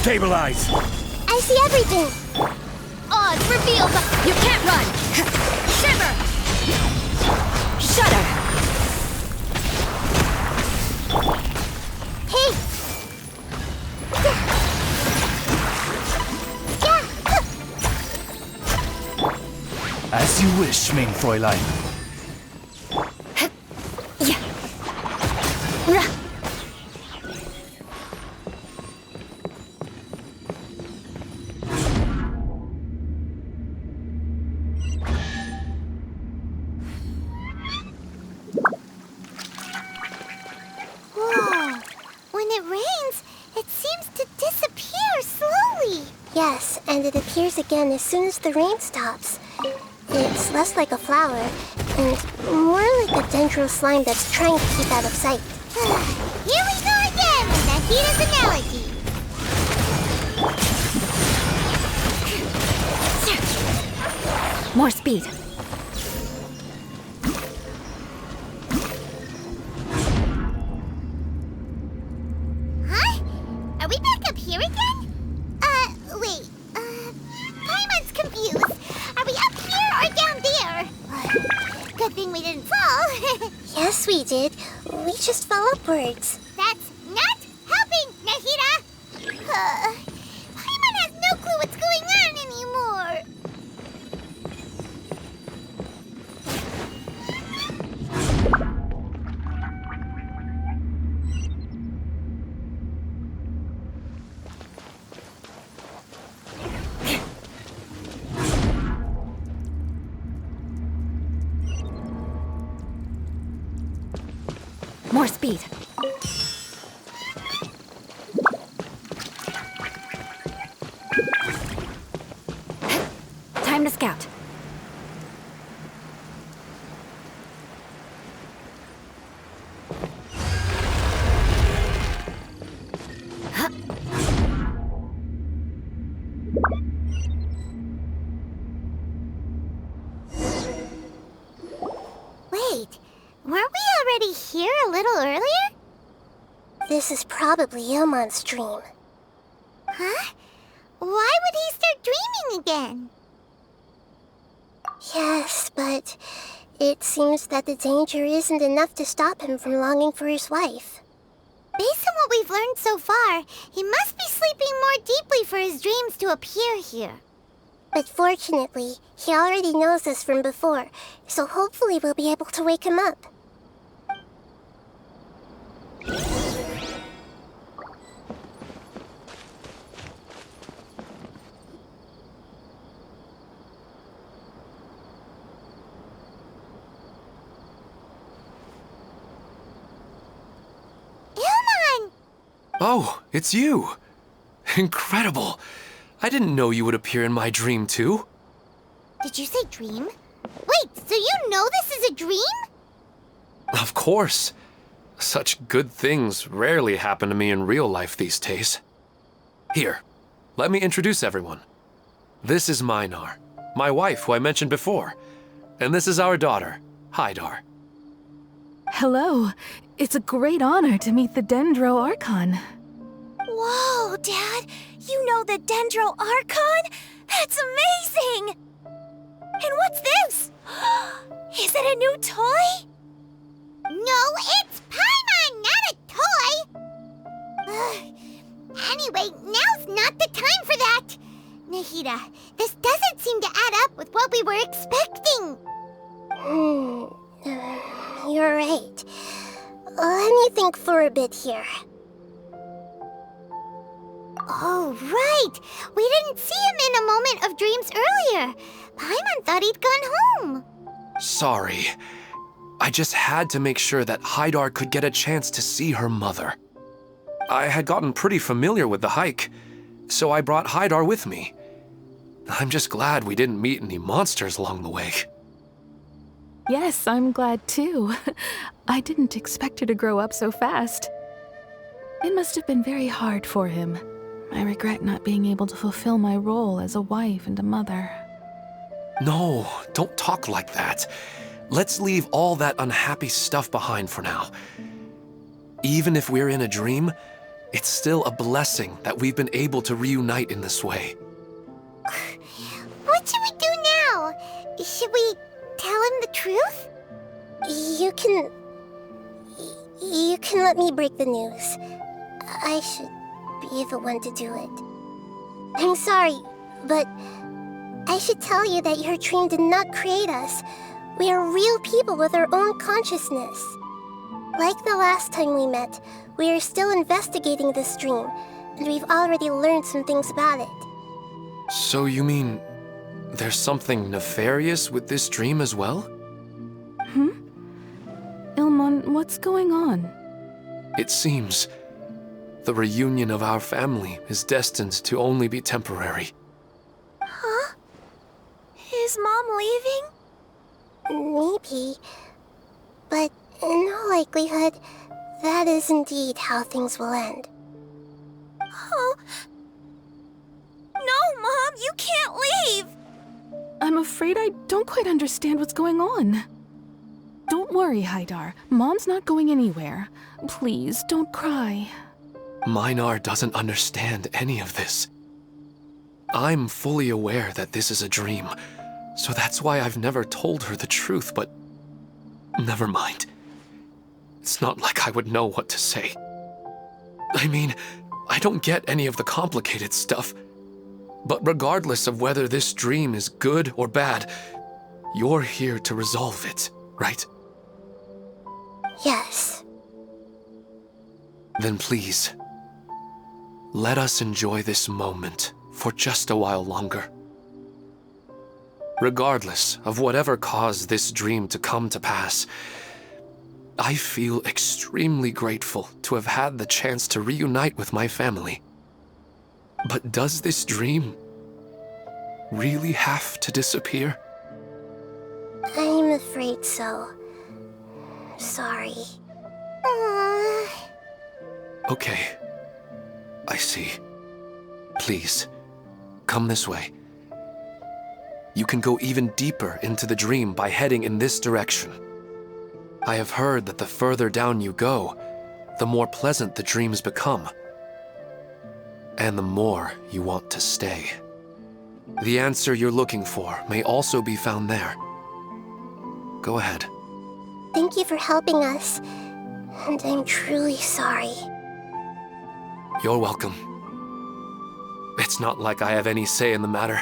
Stabilize! I see everything. Oz revealed. You can't run! Shiver! Shudder! Hey! As you wish, mein Fräulein. Whoa! When it rains, it seems to disappear slowly. Yes, and it appears again as soon as the rain stops. It's less like a flower, and more like a dendro slime that's trying to keep out of sight. Here we go again with Nahida's analogy. More speed. Huh? Are we back up here again? Wait. Paimon's confused. Are we up here or down there? Good thing we didn't fall. Yes, we did. We just fell upwards. That's not helping, Nahida! More speed. Time to scout. Wait, weren't we already here a little earlier? This is probably Ilmon's dream. Huh? Why would he start dreaming again? Yes, but it seems that the danger isn't enough to stop him from longing for his wife. Based on what we've learned so far, he must be sleeping more deeply for his dreams to appear here. But fortunately, he already knows us from before, so hopefully we'll be able to wake him up. Ilmon! Oh, it's you! Incredible! I didn't know you would appear in my dream, too. Did you say dream? Wait, so you know this is a dream? Of course. Such good things rarely happen to me in real life these days. Here, let me introduce everyone. This is Minar, my wife who I mentioned before. And this is our daughter, Hydar. Hello. It's a great honor to meet the Dendro Archon. Whoa, Dad! You know the Dendro Archon? That's amazing! And what's this? Is it a new toy? No, it's Paimon, not a toy! Anyway, now's not the time for that! Nahida, this doesn't seem to add up with what we were expecting. You're right. Let me think for a bit here. Oh, right! We didn't see him in a moment of dreams earlier. Paimon thought he'd gone home. Sorry. I just had to make sure that Hydar could get a chance to see her mother. I had gotten pretty familiar with the hike, so I brought Hydar with me. I'm just glad we didn't meet any monsters along the way. Yes, I'm glad too. I didn't expect her to grow up so fast. It must have been very hard for him. I regret not being able to fulfill my role as a wife and a mother. No, don't talk like that. Let's leave all that unhappy stuff behind for now. Even if we're in a dream, it's still a blessing that we've been able to reunite in this way. What should we do now? Should we tell him the truth? You can let me break the news. I should be the one to do it. I'm sorry, but I should tell you that your dream did not create us. We are real people with our own consciousness. Like the last time we met, we are still investigating this dream, and we've already learned some things about it. So you mean there's something nefarious with this dream as well? Ilmon, what's going on? It seems the reunion of our family is destined to only be temporary. Huh? Is Mom leaving? Maybe, but in all likelihood, that is indeed how things will end. Oh. No, Mom, you can't leave! I'm afraid I don't quite understand what's going on. Don't worry, Hydar. Mom's not going anywhere. Please, don't cry. Minar doesn't understand any of this. I'm fully aware that this is a dream, so that's why I've never told her the truth, but never mind. It's not like I would know what to say. I mean, I don't get any of the complicated stuff. But regardless of whether this dream is good or bad, you're here to resolve it, right? Yes. Then please, let us enjoy this moment for just a while longer. Regardless of whatever caused this dream to come to pass, I feel extremely grateful to have had the chance to reunite with my family. But does this dream really have to disappear? I'm afraid so. Sorry. Okay. I see. Please, come this way. You can go even deeper into the dream by heading in this direction. I have heard that the further down you go, the more pleasant the dreams become. And the more you want to stay. The answer you're looking for may also be found there. Go ahead. Thank you for helping us, and I'm truly sorry. You're welcome. It's not like I have any say in the matter.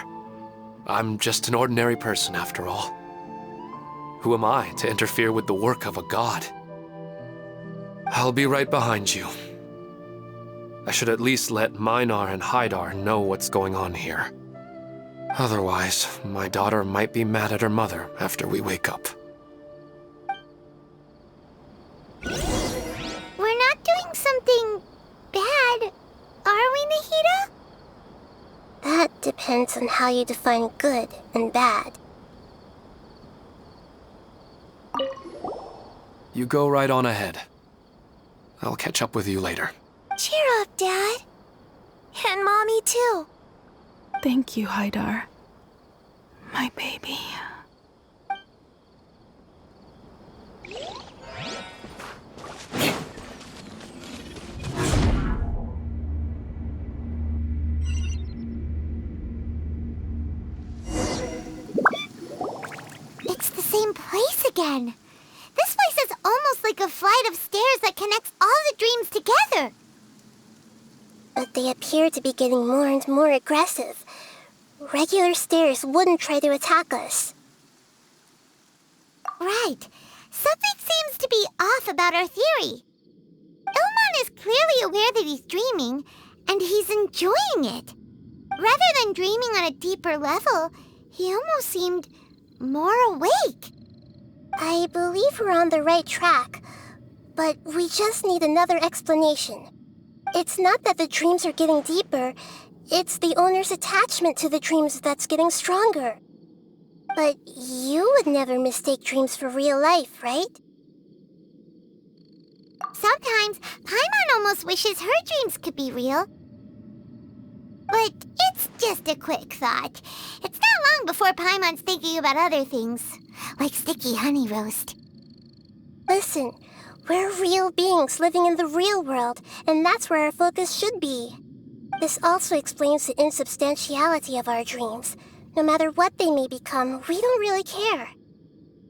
I'm just an ordinary person after all. Who am I to interfere with the work of a god? I'll be right behind you. I should at least let Minar and Haidar know what's going on here. Otherwise, my daughter might be mad at her mother after we wake up. We're not doing something bad, are we, Nahida? That depends on how you define good and bad. You go right on ahead. I'll catch up with you later. Cheer up, Dad. And Mommy, too. Thank you, Haidar. My baby. It's the same place again. This place is almost like a flight of stairs that connects all the dreams together. But they appear to be getting more and more aggressive. Regular stairs wouldn't try to attack us. Right. Something seems to be off about our theory. Ilmon is clearly aware that he's dreaming, and he's enjoying it. Rather than dreaming on a deeper level, he almost seemed more awake. I believe we're on the right track, but we just need another explanation. It's not that the dreams are getting deeper, it's the owner's attachment to the dreams that's getting stronger. But you would never mistake dreams for real life, right? Sometimes, Paimon almost wishes her dreams could be real. But it's just a quick thought. It's not long before Paimon's thinking about other things, like sticky honey roast. Listen, we're real beings living in the real world, and that's where our focus should be. This also explains the insubstantiality of our dreams. No matter what they may become, we don't really care.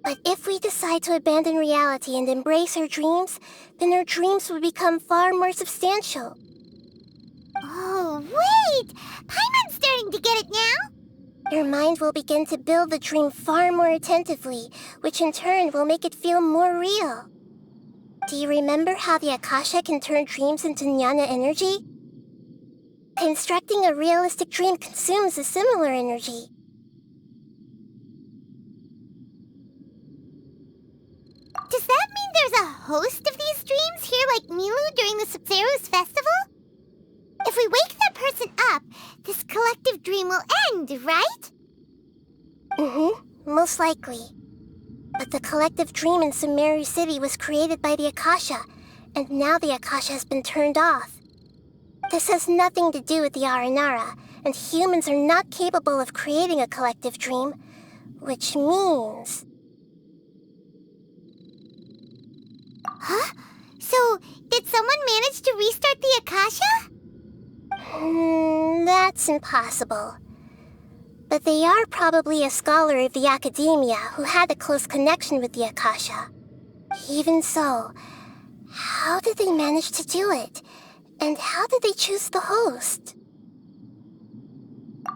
But if we decide to abandon reality and embrace our dreams, then our dreams will become far more substantial. Oh, wait! Paimon's starting to get it now? Your mind will begin to build the dream far more attentively, which in turn will make it feel more real. Do you remember how the Akasha can turn dreams into jnana energy? Constructing a realistic dream consumes a similar energy. Does that mean there's a host of these dreams here like Milu during the Sumeru's festival? If we wake that person up, this collective dream will end, right? Most likely. But the collective dream in Sumeru City was created by the Akasha, and now the Akasha has been turned off. This has nothing to do with the Aranara, and humans are not capable of creating a collective dream, which means... Huh? So, did someone manage to restart the Akasha? That's impossible. But they are probably a scholar of the academia who had a close connection with the Akasha. Even so, how did they manage to do it? And how did they choose the host?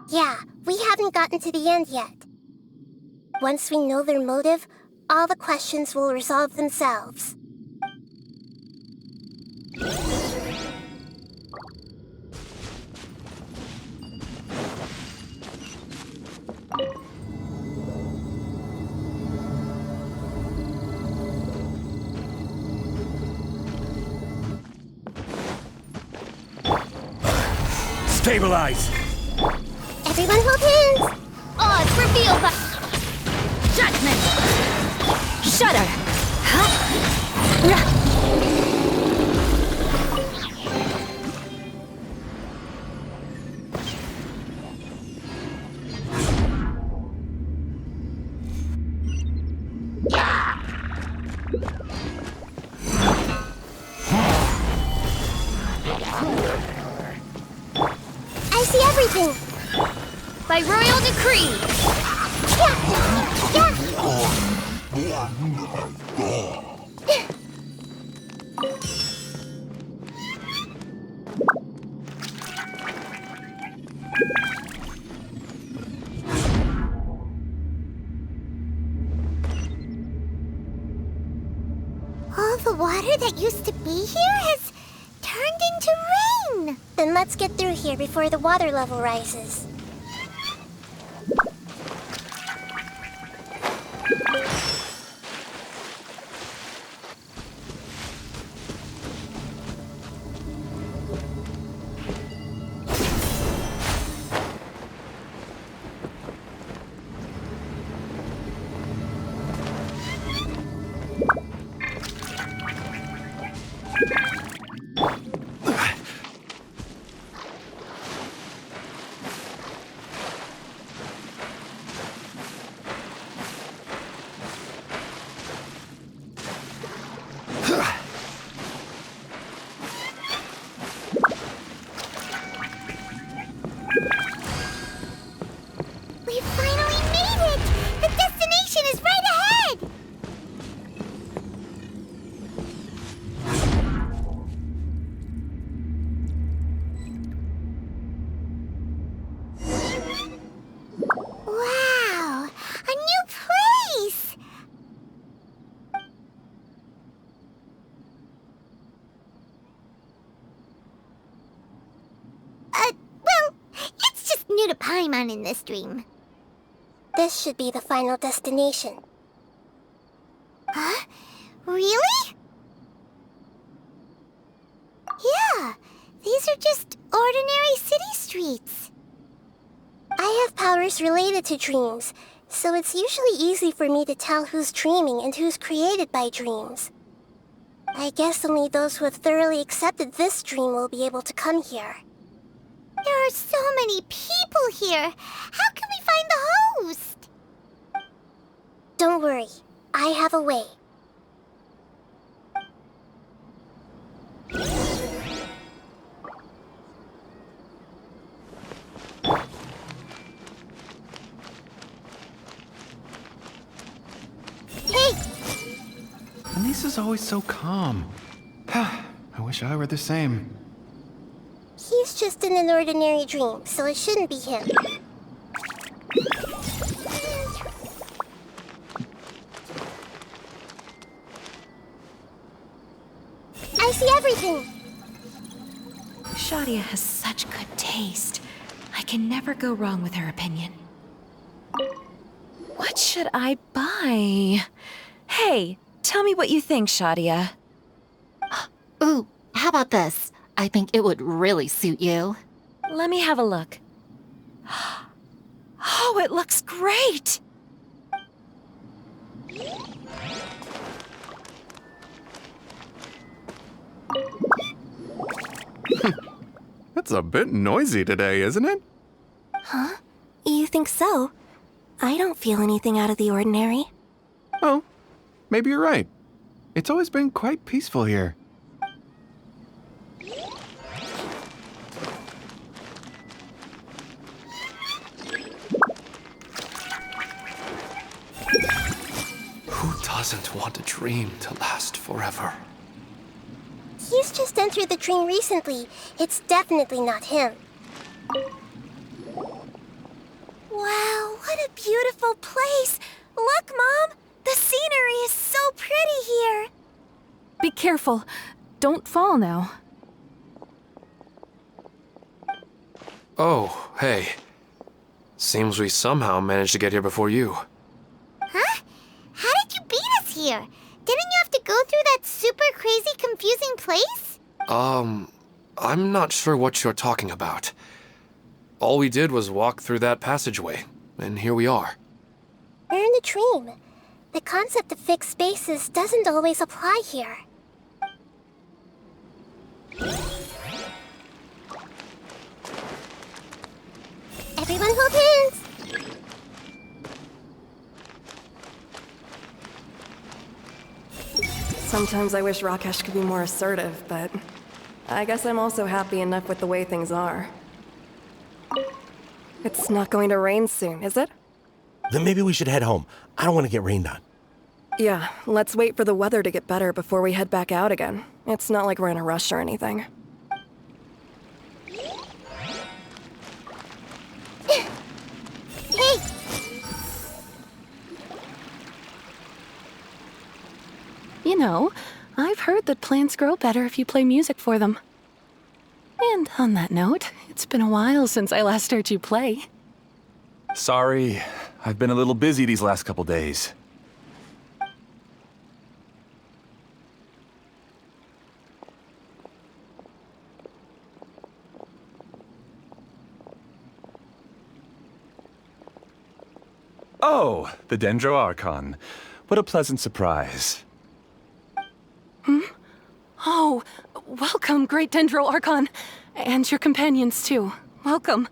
Yeah, we haven't gotten to the end yet. Once we know their motive, all the questions will resolve themselves. Stabilize! Everyone hold hands! Odds revealed by Judgment! Shudder! I see everything! by royal decree. All the water that used to be here has turned into rain. Then let's get through here before the water level rises. We finally made it! The destination is right ahead! Wow! A new place! Well, it's just new to Paimon in this dream. This should be the final destination. Huh? Really? Yeah, these are just ordinary city streets. I have powers related to dreams, so it's usually easy for me to tell who's dreaming and who's created by dreams. I guess only those who have thoroughly accepted this dream will be able to come here. There are so many people here. How can we find the host? Don't worry, I have a way. Hey! Lisa's always so calm. I wish I were the same. He's just in an ordinary dream, so it shouldn't be him. I see everything! Shadia has such good taste. I can never go wrong with her opinion. What should I buy? Hey, tell me what you think, Shadia. Ooh, how about this? I think it would really suit you. Let me have a look. Oh, it looks great! It's a bit noisy today, isn't it? Huh? You think so? I don't feel anything out of the ordinary. Oh, maybe you're right. It's always been quite peaceful here. Who doesn't want a dream to last forever? He's just entered the dream recently. It's definitely not him. Wow, what a beautiful place! Look, Mom! The scenery is so pretty here! Be careful. Don't fall now. Oh, hey. Seems we somehow managed to get here before you. Huh? How did you beat us here? Didn't you have to go through that super crazy, confusing place? I'm not sure what you're talking about. all we did was walk through that passageway, and here we are. We're in a dream. The concept of fixed spaces doesn't always apply here. Everyone hold hands! Sometimes I wish Rakesh could be more assertive, but I guess I'm also happy enough with the way things are. It's not going to rain soon, is it? Then maybe we should head home. I don't want to get rained on. Yeah, let's wait for the weather to get better before we head back out again. It's not like we're in a rush or anything. Hey! You know, I've heard that plants grow better if you play music for them. And on that note, it's been a while since I last heard you play. Sorry, I've been a little busy these last couple days. Oh, the Dendroarchon. What a pleasant surprise. Oh, welcome, great Dendroarchon. And your companions, too. Welcome.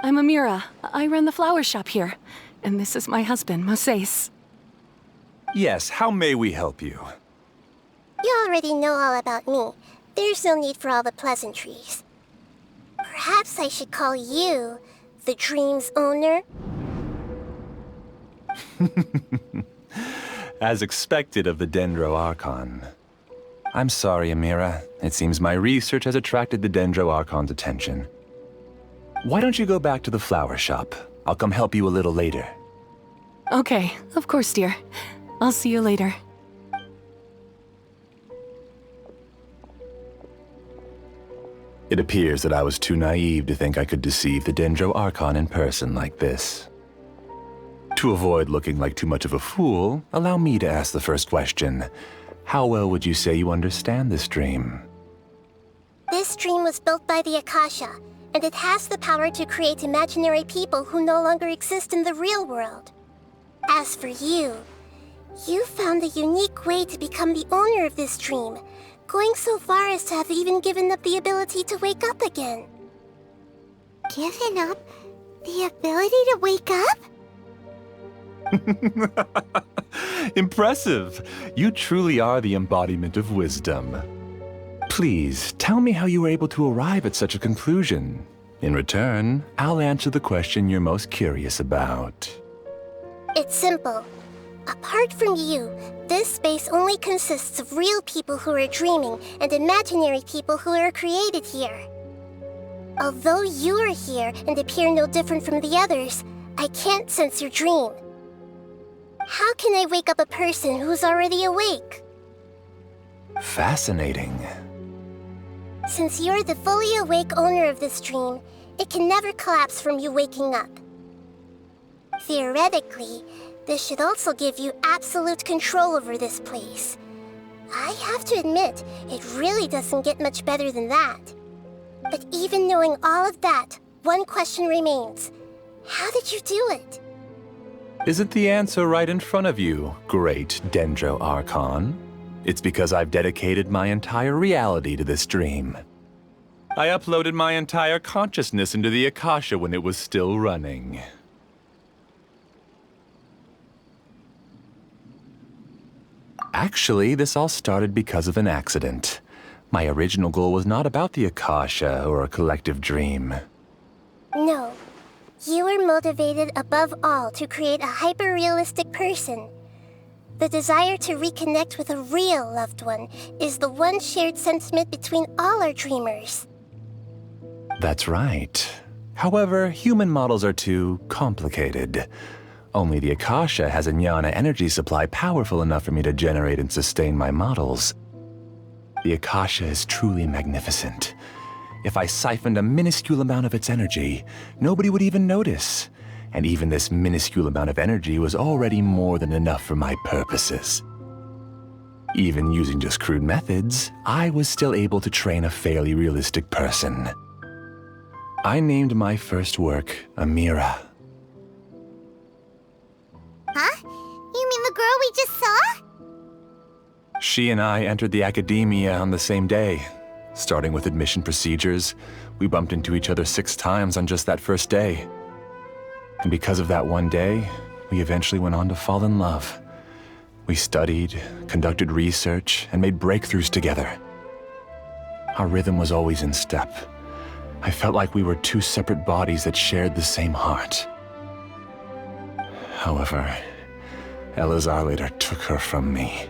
I'm Amira. I run the flower shop here. And this is my husband, Moses. Yes, how may we help you? You already know all about me. There's no need for all the pleasantries. Perhaps I should call you the dream's owner? As expected of the Dendroarchon. I'm sorry, Amira. It seems my research has attracted the Dendroarchon's attention. Why don't you go back to the flower shop? I'll come help you a little later. Okay, of course, dear. I'll see you later. It appears that I was too naive to think I could deceive the Dendroarchon in person like this. To avoid looking like too much of a fool, allow me to ask the first question. How well would you say you understand this dream? This dream was built by the Akasha, and it has the power to create imaginary people who no longer exist in the real world. As for you, you found a unique way to become the owner of this dream, going so far as to have even given up the ability to wake up again. Given up the ability to wake up? Impressive! You truly are the embodiment of wisdom. Please, tell me how you were able to arrive at such a conclusion. In return, I'll answer the question you're most curious about. It's simple. Apart from you, this space only consists of real people who are dreaming and imaginary people who are created here. Although you are here and appear no different from the others, I can't sense your dream. How can I wake up a person who's already awake? Fascinating. Since you're the fully awake owner of this dream, it can never collapse from you waking up. Theoretically, this should also give you absolute control over this place. I have to admit, it really doesn't get much better than that. But even knowing all of that, one question remains. How did you do it? Isn't the answer right in front of you, great Dendroarchon? It's because I've dedicated my entire reality to this dream. I uploaded my entire consciousness into the Akasha when it was still running. Actually, this all started because of an accident. My original goal was not about the Akasha or a collective dream. No. You were motivated above all to create a hyper-realistic person. The desire to reconnect with a real loved one is the one shared sentiment between all our dreamers. That's right. However, human models are too complicated. Only the Akasha has a jnana energy supply powerful enough for me to generate and sustain my models. The Akasha is truly magnificent. If I siphoned a minuscule amount of its energy, nobody would even notice. And even this minuscule amount of energy was already more than enough for my purposes. Even using just crude methods, I was still able to train a fairly realistic person. I named my first work Amira. Huh? You mean the girl we just saw? She and I entered the academia on the same day. Starting with admission procedures, we bumped into each other 6 times on just that first day. And because of that one day, we eventually went on to fall in love. We studied, conducted research, and made breakthroughs together. Our rhythm was always in step. I felt like we were 2 separate bodies that shared the same heart. However, Elazar later took her from me.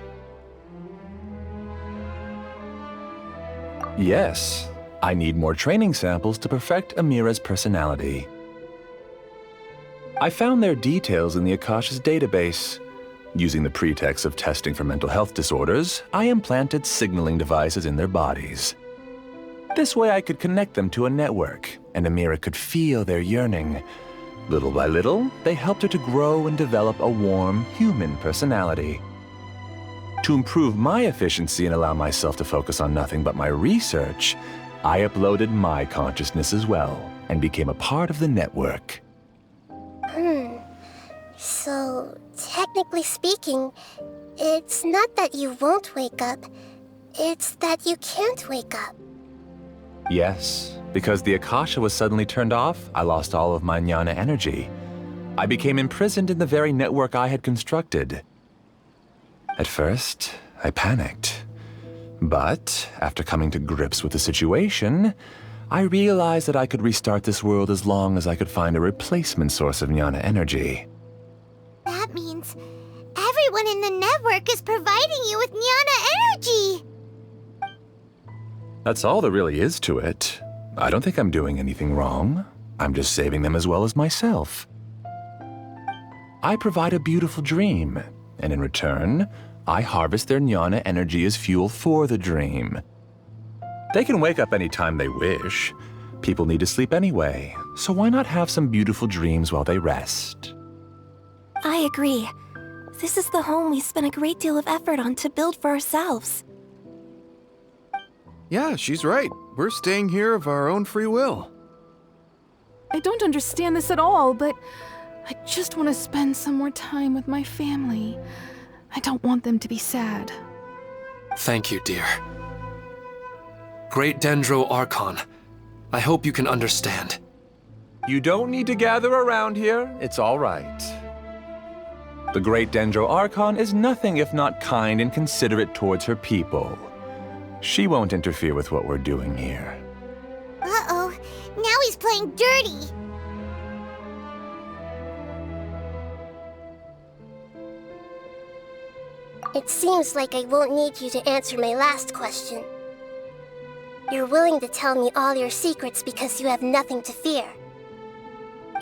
Yes, I need more training samples to perfect Amira's personality. I found their details in the Akasha's database. Using the pretext of testing for mental health disorders, I implanted signaling devices in their bodies. This way I could connect them to a network, and Amira could feel their yearning. Little by little, they helped her to grow and develop a warm, human personality. To improve my efficiency and allow myself to focus on nothing but my research, I uploaded my consciousness as well, and became a part of the network. So, technically speaking, it's not that you won't wake up, it's that you can't wake up. Yes, because the Akasha was suddenly turned off, I lost all of my jnana energy. I became imprisoned in the very network I had constructed. At first, I panicked. But, after coming to grips with the situation, I realized that I could restart this world as long as I could find a replacement source of jnana energy. That means everyone in the network is providing you with jnana energy! That's all there really is to it. I don't think I'm doing anything wrong. I'm just saving them as well as myself. I provide a beautiful dream, and in return, I harvest their jnana energy as fuel for the dream. They can wake up any time they wish. People need to sleep anyway, so why not have some beautiful dreams while they rest? I agree. This is the home we spent a great deal of effort on to build for ourselves. Yeah, she's right. We're staying here of our own free will. I don't understand this at all, but I just want to spend some more time with my family. I don't want them to be sad. Thank you, dear. Great Dendro Archon, I hope you can understand. You don't need to gather around here. It's all right. The Great Dendro Archon is nothing if not kind and considerate towards her people. She won't interfere with what we're doing here. Uh-oh, now he's playing dirty! It seems like I won't need you to answer my last question. You're willing to tell me all your secrets because you have nothing to fear.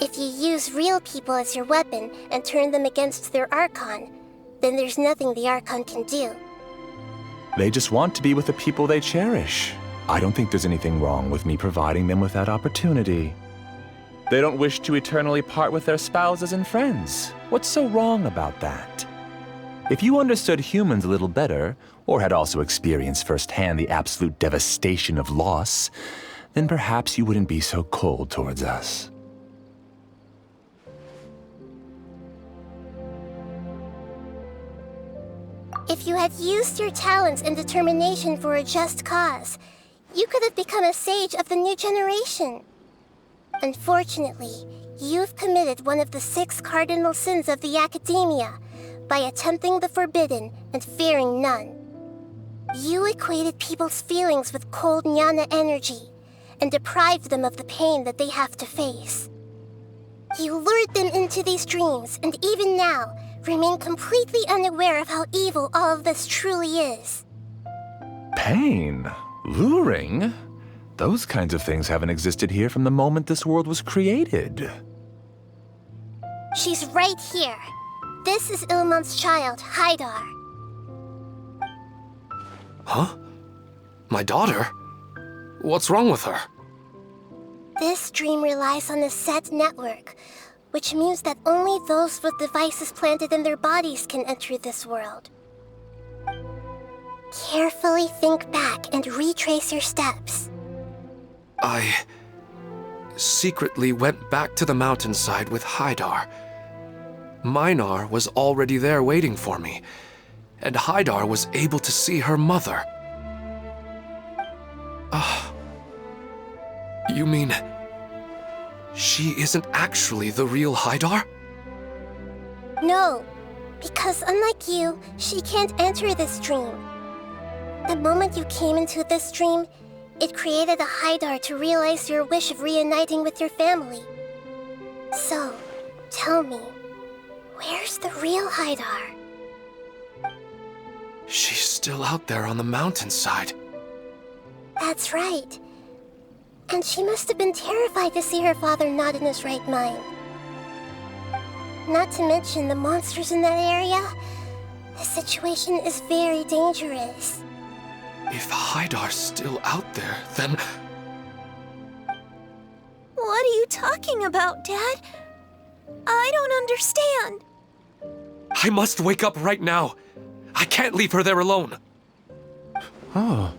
If you use real people as your weapon and turn them against their Archon, then there's nothing the Archon can do. They just want to be with the people they cherish. I don't think there's anything wrong with me providing them with that opportunity. They don't wish to eternally part with their spouses and friends. What's so wrong about that? If you understood humans a little better, or had also experienced firsthand the absolute devastation of loss, then perhaps you wouldn't be so cold towards us. If you had used your talents and determination for a just cause, you could have become a sage of the new generation. Unfortunately, you've committed one of the 6 cardinal sins of the Academia by attempting the forbidden and fearing none. You equated people's feelings with cold jnana energy and deprived them of the pain that they have to face. You lured them into these dreams, and even now, remain completely unaware of how evil all of this truly is. Pain? Luring? Those kinds of things haven't existed here from the moment this world was created. She's right here. This is Ilmon's child, Haidar. Huh? My daughter? What's wrong with her? This dream relies on a set network, which means that only those with devices planted in their bodies can enter this world. Carefully think back and retrace your steps. secretly went back to the mountainside with Haidar. Minar was already there waiting for me, and Haidar was able to see her mother. You mean she isn't actually the real Haidar? No, because unlike you, she can't enter this dream. The moment you came into this dream, it created a Haidar to realize your wish of reuniting with your family. So, tell me, where's the real Haidar? She's still out there on the mountainside. That's right. And she must have been terrified to see her father not in his right mind. Not to mention the monsters in that area. The situation is very dangerous. If Haidar's still out there, then... What are you talking about, Dad? I don't understand. I must wake up right now. I can't leave her there alone. Oh.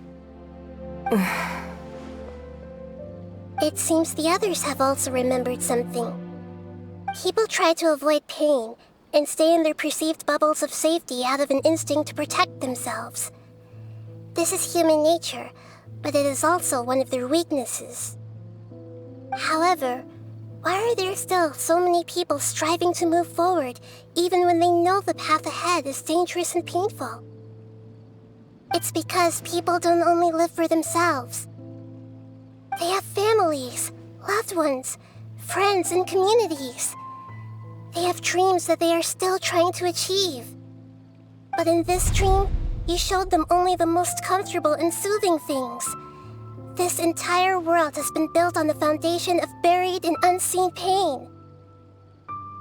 It seems the others have also remembered something. People try to avoid pain and stay in their perceived bubbles of safety out of an instinct to protect themselves. This is human nature, but it is also one of their weaknesses. However, why are there still so many people striving to move forward even when they know the path ahead is dangerous and painful? It's because people don't only live for themselves. They have families, loved ones, friends, and communities. They have dreams that they are still trying to achieve. But in this dream, you showed them only the most comfortable and soothing things. This entire world has been built on the foundation of buried and unseen pain.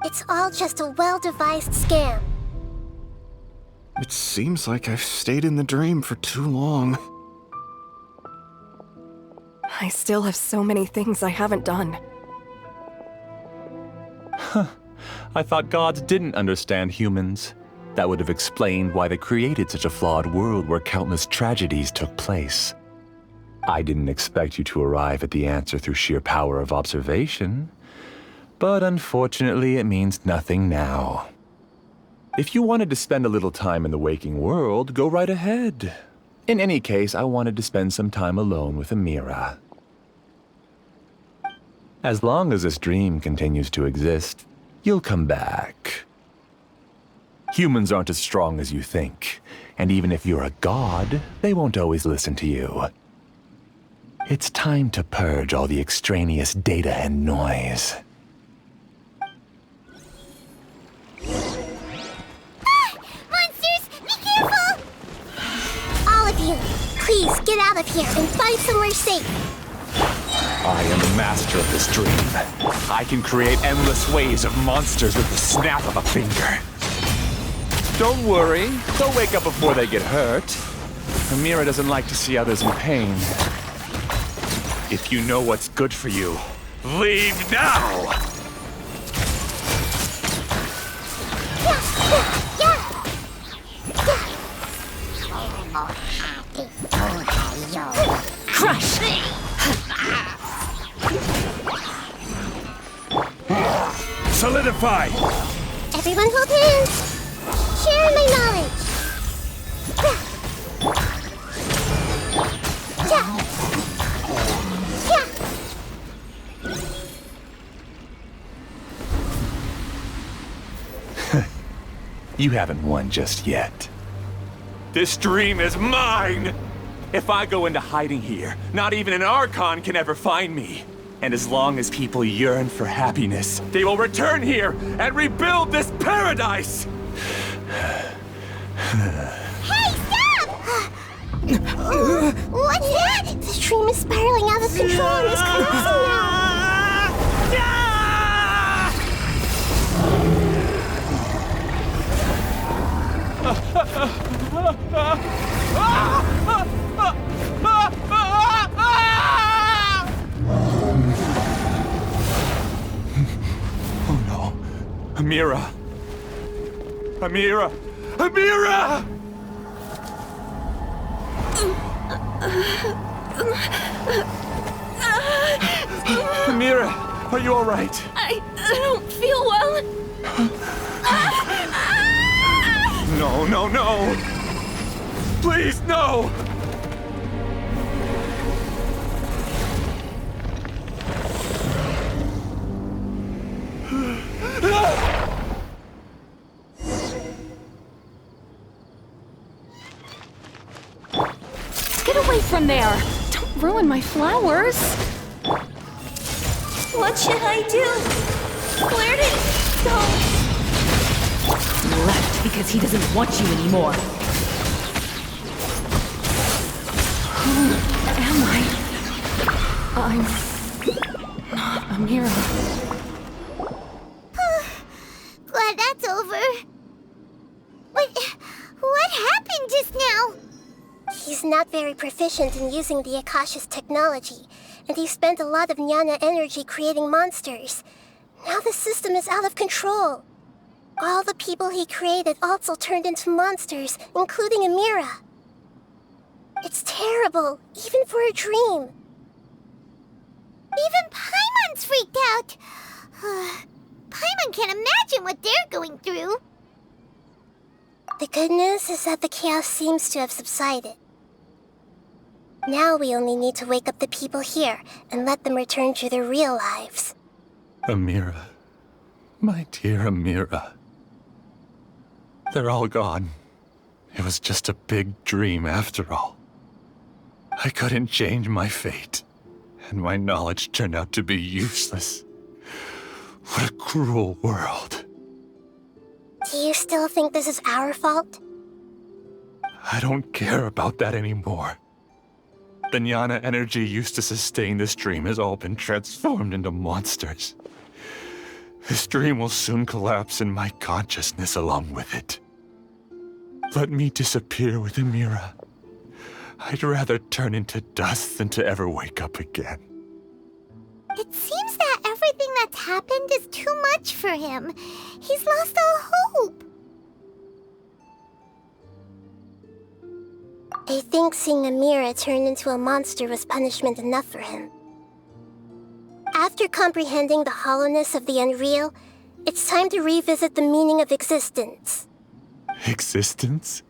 It's all just a well-devised scam. It seems like I've stayed in the dream for too long. I still have so many things I haven't done. I thought gods didn't understand humans. That would have explained why they created such a flawed world where countless tragedies took place. I didn't expect you to arrive at the answer through sheer power of observation. But unfortunately, it means nothing now. If you wanted to spend a little time in the waking world, go right ahead. In any case, I wanted to spend some time alone with Amira. As long as this dream continues to exist, you'll come back. Humans aren't as strong as you think, and even if you're a god, they won't always listen to you. It's time to purge all the extraneous data and noise. Monsters, be careful! All of you, please get out of here and find somewhere safe. I am the master of this dream. I can create endless waves of monsters with the snap of a finger. Don't worry, they'll wake up before they get hurt. Amira doesn't like to see others in pain. If you know what's good for you, leave now! Crush! Solidify! Everyone hold hands. Share my knowledge. You haven't won just yet. This dream is mine! If I go into hiding here, not even an Archon can ever find me. And as long as people yearn for happiness, they will return here and rebuild this paradise! Hey, stop! What's that? The dream is spiraling out of control and is collapsing now. Oh no. Amira. Amira! Amira! Amira, are you all right? I don't feel well. No, no, no! Please, no! Get away from there! Don't ruin my flowers! What should I do? Where did he go? He left because he doesn't want you anymore. Who am I? I'm not Amira. Glad that's over. What happened just now? He's not very proficient in using the Akasha's technology, and he spent a lot of Jnana energy creating monsters. Now the system is out of control. All the people he created also turned into monsters, including Amira. It's terrible, even for a dream. Even Paimon's freaked out. Paimon can't imagine what they're going through. The good news is that the chaos seems to have subsided. Now we only need to wake up the people here and let them return to their real lives. Amira. My dear Amira. They're all gone. It was just a big dream after all. I couldn't change my fate, and my knowledge turned out to be useless. What a cruel world. Do you still think this is our fault? I don't care about that anymore. The Jnana energy used to sustain this dream has all been transformed into monsters. This dream will soon collapse and my consciousness along with it. Let me disappear with Amira. I'd rather turn into dust than to ever wake up again. It seems that everything that's happened is too much for him. He's lost all hope. I think seeing Amira turn into a monster was punishment enough for him. After comprehending the hollowness of the unreal, it's time to revisit the meaning of existence. Existence?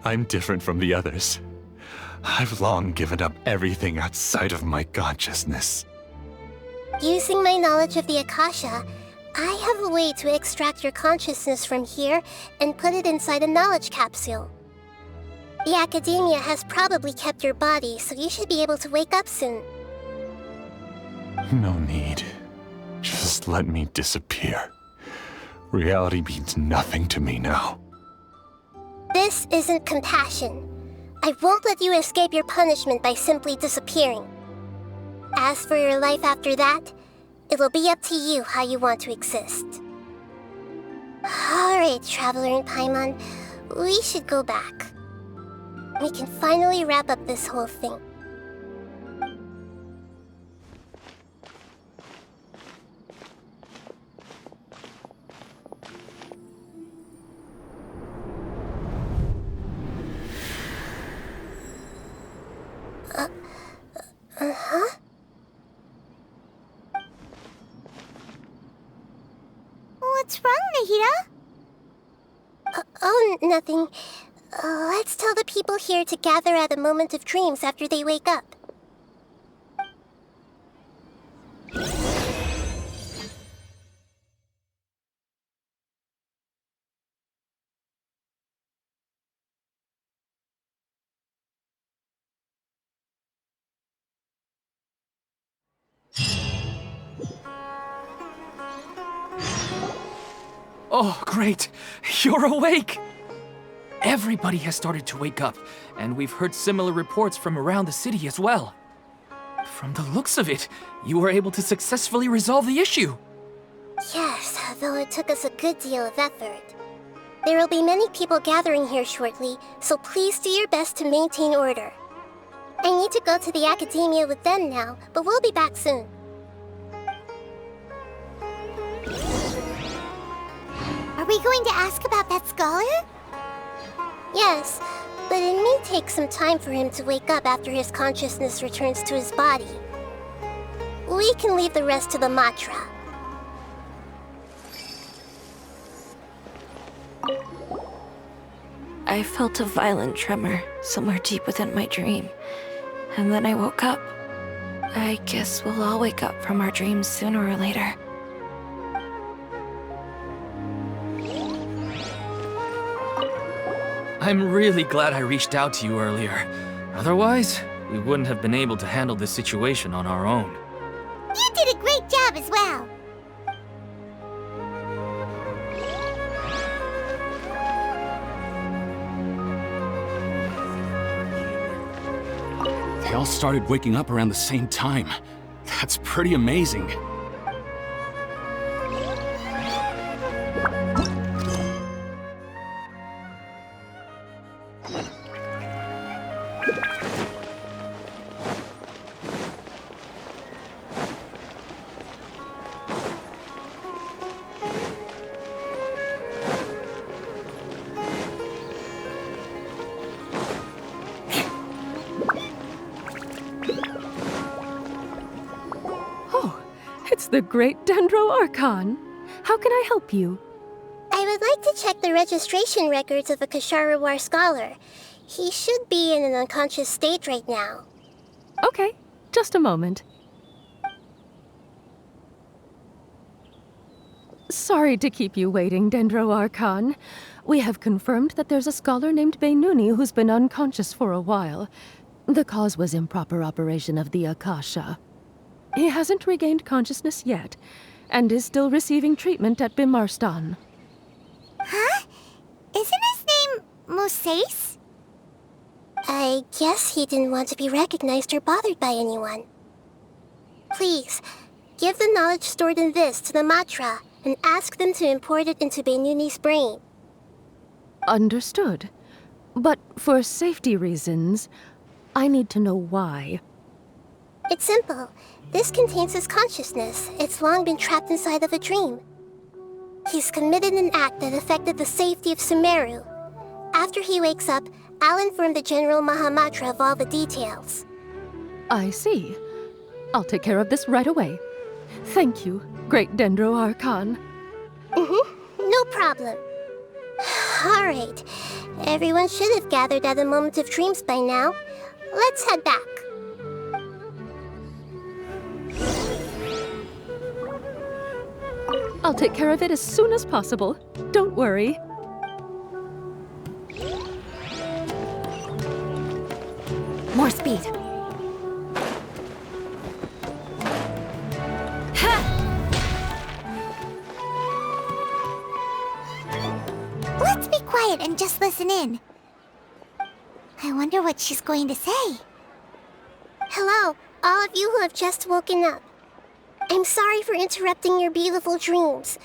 I'm different from the others. I've long given up everything outside of my consciousness. Using my knowledge of the Akasha, I have a way to extract your consciousness from here and put it inside a knowledge capsule. The Academia has probably kept your body, so you should be able to wake up soon. No need. Just let me disappear. Reality means nothing to me now. This isn't compassion. I won't let you escape your punishment by simply disappearing. As for your life after that, it will be up to you how you want to exist. Alright, Traveler and Paimon, we should go back. We can finally wrap up this whole thing. Uh-huh? What's wrong, Nahida? Oh, nothing. Let's tell the people here to gather at a moment of dreams after they wake up. Oh, great! You're awake! Everybody has started to wake up, and we've heard similar reports from around the city as well. From the looks of it, you were able to successfully resolve the issue. Yes, though it took us a good deal of effort. There will be many people gathering here shortly, so please do your best to maintain order. I need to go to the Academia with them now, but we'll be back soon. Are we going to ask about that scholar? Yes, but it may take some time for him to wake up after his consciousness returns to his body. We can leave the rest to the Matra. I felt a violent tremor somewhere deep within my dream, and then I woke up. I guess we'll all wake up from our dreams sooner or later. I'm really glad I reached out to you earlier. Otherwise, we wouldn't have been able to handle this situation on our own. You did a great job as well. They all started waking up around the same time. That's pretty amazing. It's the great Dendro Archon. How can I help you? I would like to check the registration records of a Kasharawar scholar. He should be in an unconscious state right now. Okay, just a moment. Sorry to keep you waiting, Dendro Archon. We have confirmed that there's a scholar named Beinuni who's been unconscious for a while. The cause was improper operation of the Akasha. He hasn't regained consciousness yet, and is still receiving treatment at Bimarstan. Huh? Isn't his name Moses? I guess he didn't want to be recognized or bothered by anyone. Please, give the knowledge stored in this to the Matra, and ask them to import it into Beinuni's brain. Understood. But for safety reasons, I need to know why. It's simple. This contains his consciousness. It's long been trapped inside of a dream. He's committed an act that affected the safety of Sumeru. After he wakes up, I'll inform the General Mahamatra of all the details. I see. I'll take care of this right away. Thank you, Great Dendro Archon. No problem. Alright. Everyone should have gathered at a moment of dreams by now. Let's head back. I'll take care of it as soon as possible. Don't worry. More speed. Let's be quiet and just listen in. I wonder what she's going to say. Hello, all of you who have just woken up. I'm sorry for interrupting your beautiful dreams.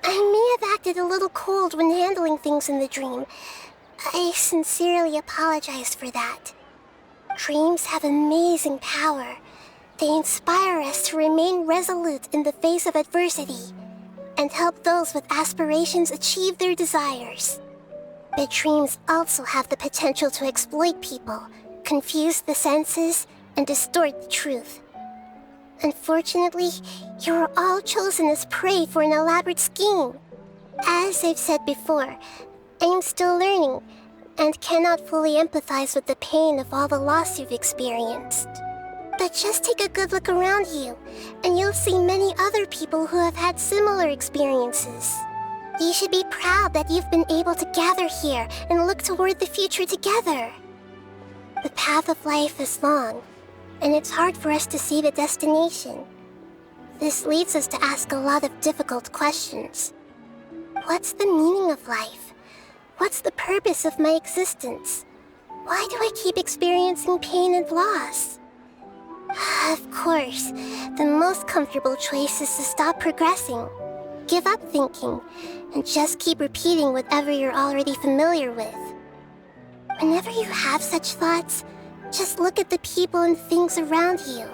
I may have acted a little cold when handling things in the dream. I sincerely apologize for that. Dreams have amazing power. They inspire us to remain resolute in the face of adversity and help those with aspirations achieve their desires. But dreams also have the potential to exploit people, confuse the senses, and distort the truth. Unfortunately, you are all chosen as prey for an elaborate scheme. As I've said before, I am still learning and cannot fully empathize with the pain of all the loss you've experienced. But just take a good look around you, and you'll see many other people who have had similar experiences. You should be proud that you've been able to gather here and look toward the future together. The path of life is long, and it's hard for us to see the destination. This leads us to ask a lot of difficult questions. What's the meaning of life? What's the purpose of my existence? Why do I keep experiencing pain and loss? Of course, the most comfortable choice is to stop progressing, give up thinking, and just keep repeating whatever you're already familiar with. Whenever you have such thoughts, just look at the people and things around you.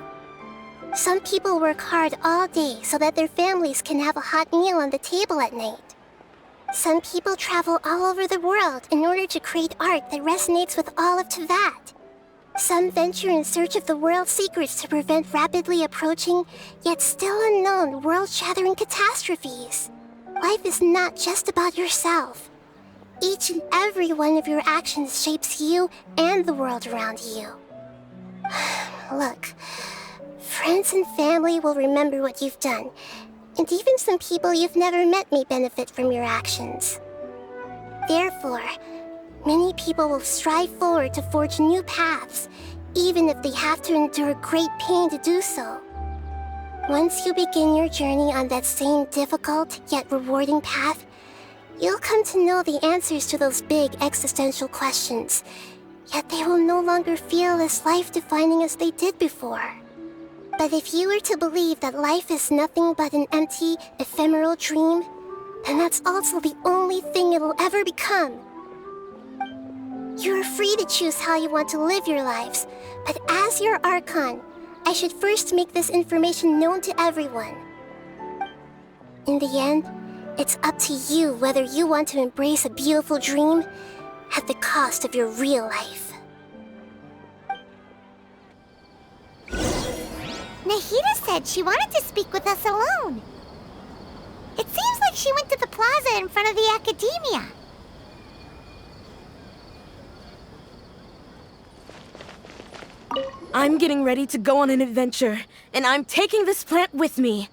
Some people work hard all day so that their families can have a hot meal on the table at night. Some people travel all over the world in order to create art that resonates with all of Teyvat. Some venture in search of the world's secrets to prevent rapidly approaching, yet still unknown, world-shattering catastrophes. Life is not just about yourself. Each and every one of your actions shapes you and the world around you. Look, friends and family will remember what you've done, and even some people you've never met may benefit from your actions. Therefore, many people will strive forward to forge new paths, even if they have to endure great pain to do so. Once you begin your journey on that same difficult yet rewarding path, you'll come to know the answers to those big existential questions, yet they will no longer feel as life-defining as they did before. But if you were to believe that life is nothing but an empty, ephemeral dream, then that's also the only thing it'll ever become. You're free to choose how you want to live your lives, but as your Archon, I should first make this information known to everyone. In the end, it's up to you whether you want to embrace a beautiful dream at the cost of your real life. Nahida said she wanted to speak with us alone. It seems like she went to the plaza in front of the academia. I'm getting ready to go on an adventure, and I'm taking this plant with me.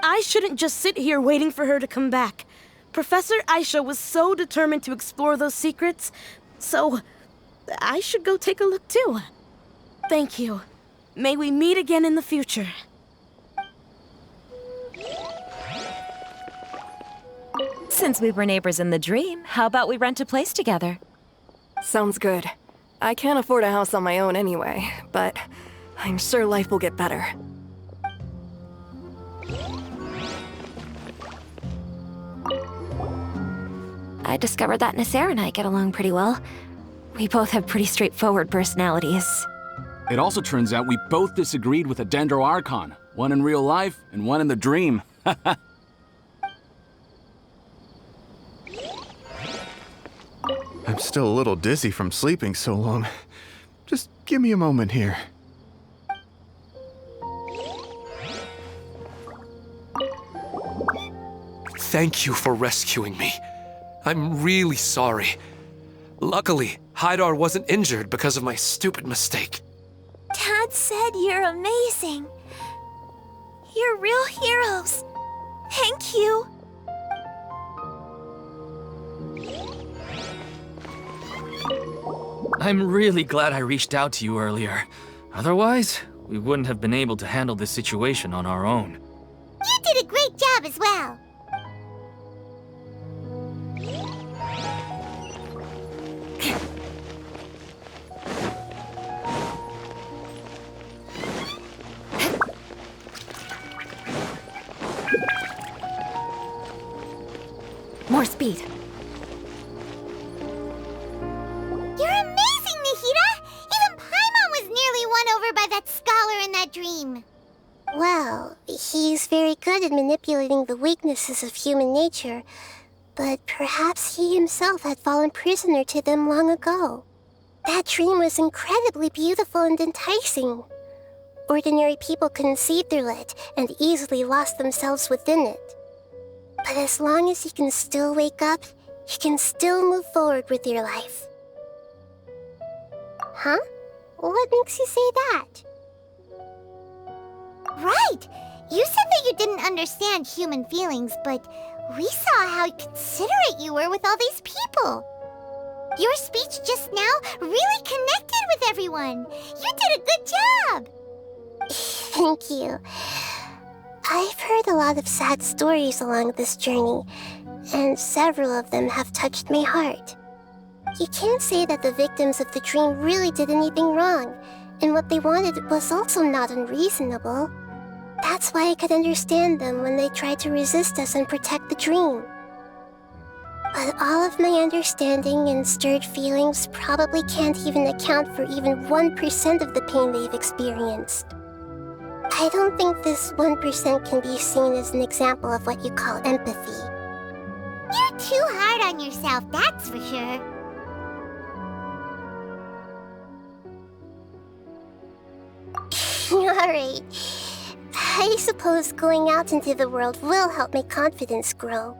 I shouldn't just sit here waiting for her to come back. Professor Aisha was so determined to explore those secrets, so I should go take a look too. Thank you. May we meet again in the future. Since we were neighbors in the dream, how about we rent a place together? Sounds good. I can't afford a house on my own anyway, but I'm sure life will get better. I discovered that Nasser and I get along pretty well. We both have pretty straightforward personalities. It also turns out we both disagreed with a Dendro Archon, one in real life and one in the dream. I'm still a little dizzy from sleeping so long. Just give me a moment here. Thank you for rescuing me. I'm really sorry. Luckily, Haidar wasn't injured because of my stupid mistake. Dad said you're amazing. You're real heroes. Thank you. I'm really glad I reached out to you earlier. Otherwise, we wouldn't have been able to handle this situation on our own. You did a great job as well. More speed. You're amazing, Nahida! Even Paimon was nearly won over by that scholar in that dream. Well, he's very good at manipulating the weaknesses of human nature, but perhaps he himself had fallen prisoner to them long ago. That dream was incredibly beautiful and enticing. Ordinary people couldn't see through it and easily lost themselves within it. But as long as you can still wake up, you can still move forward with your life. Huh? What makes you say that? Right! You said that you didn't understand human feelings, but we saw how considerate you were with all these people. Your speech just now really connected with everyone. You did a good job! Thank you. I've heard a lot of sad stories along this journey, and several of them have touched my heart. You can't say that the victims of the dream really did anything wrong, and what they wanted was also not unreasonable. That's why I could understand them when they tried to resist us and protect the dream. But all of my understanding and stirred feelings probably can't even account for even 1% of the pain they've experienced. I don't think this 1% can be seen as an example of what you call empathy. You're too hard on yourself, that's for sure. Alright. I suppose going out into the world will help my confidence grow.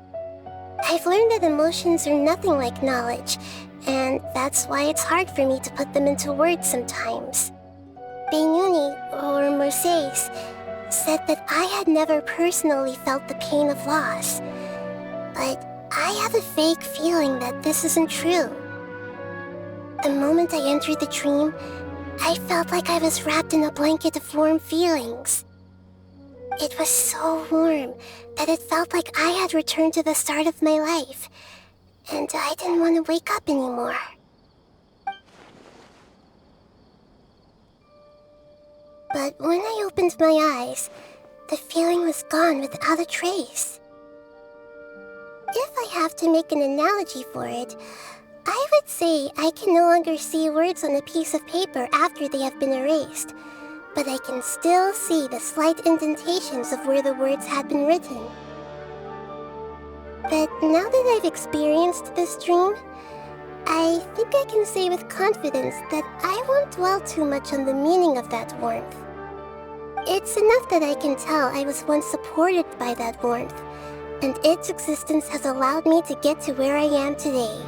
I've learned that emotions are nothing like knowledge, and that's why it's hard for me to put them into words sometimes. Benuni, or Mercedes, said that I had never personally felt the pain of loss, but I have a vague feeling that this isn't true. The moment I entered the dream, I felt like I was wrapped in a blanket of warm feelings. It was so warm that it felt like I had returned to the start of my life, and I didn't want to wake up anymore. But when I opened my eyes, the feeling was gone without a trace. If I have to make an analogy for it, I would say I can no longer see words on a piece of paper after they have been erased, but I can still see the slight indentations of where the words had been written. But now that I've experienced this dream, I think I can say with confidence that I won't dwell too much on the meaning of that warmth. It's enough that I can tell I was once supported by that warmth, and its existence has allowed me to get to where I am today.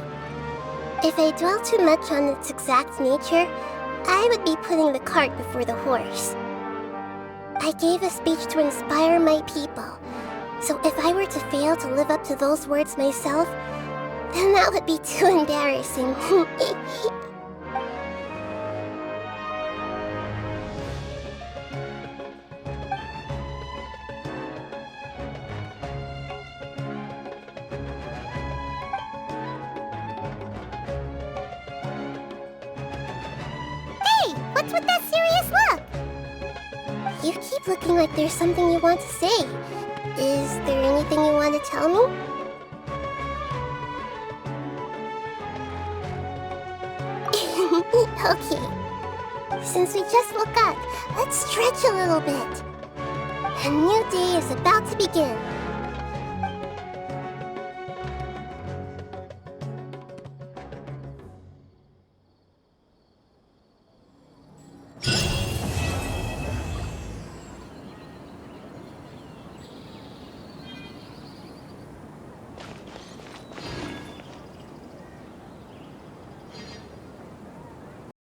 If I dwell too much on its exact nature, I would be putting the cart before the horse. I gave a speech to inspire my people, so if I were to fail to live up to those words myself, then that would be too embarrassing. What's with that serious look? You keep looking like there's something you want to say. Is there anything you want to tell me? Okay. Since we just woke up, let's stretch a little bit. A new day is about to begin.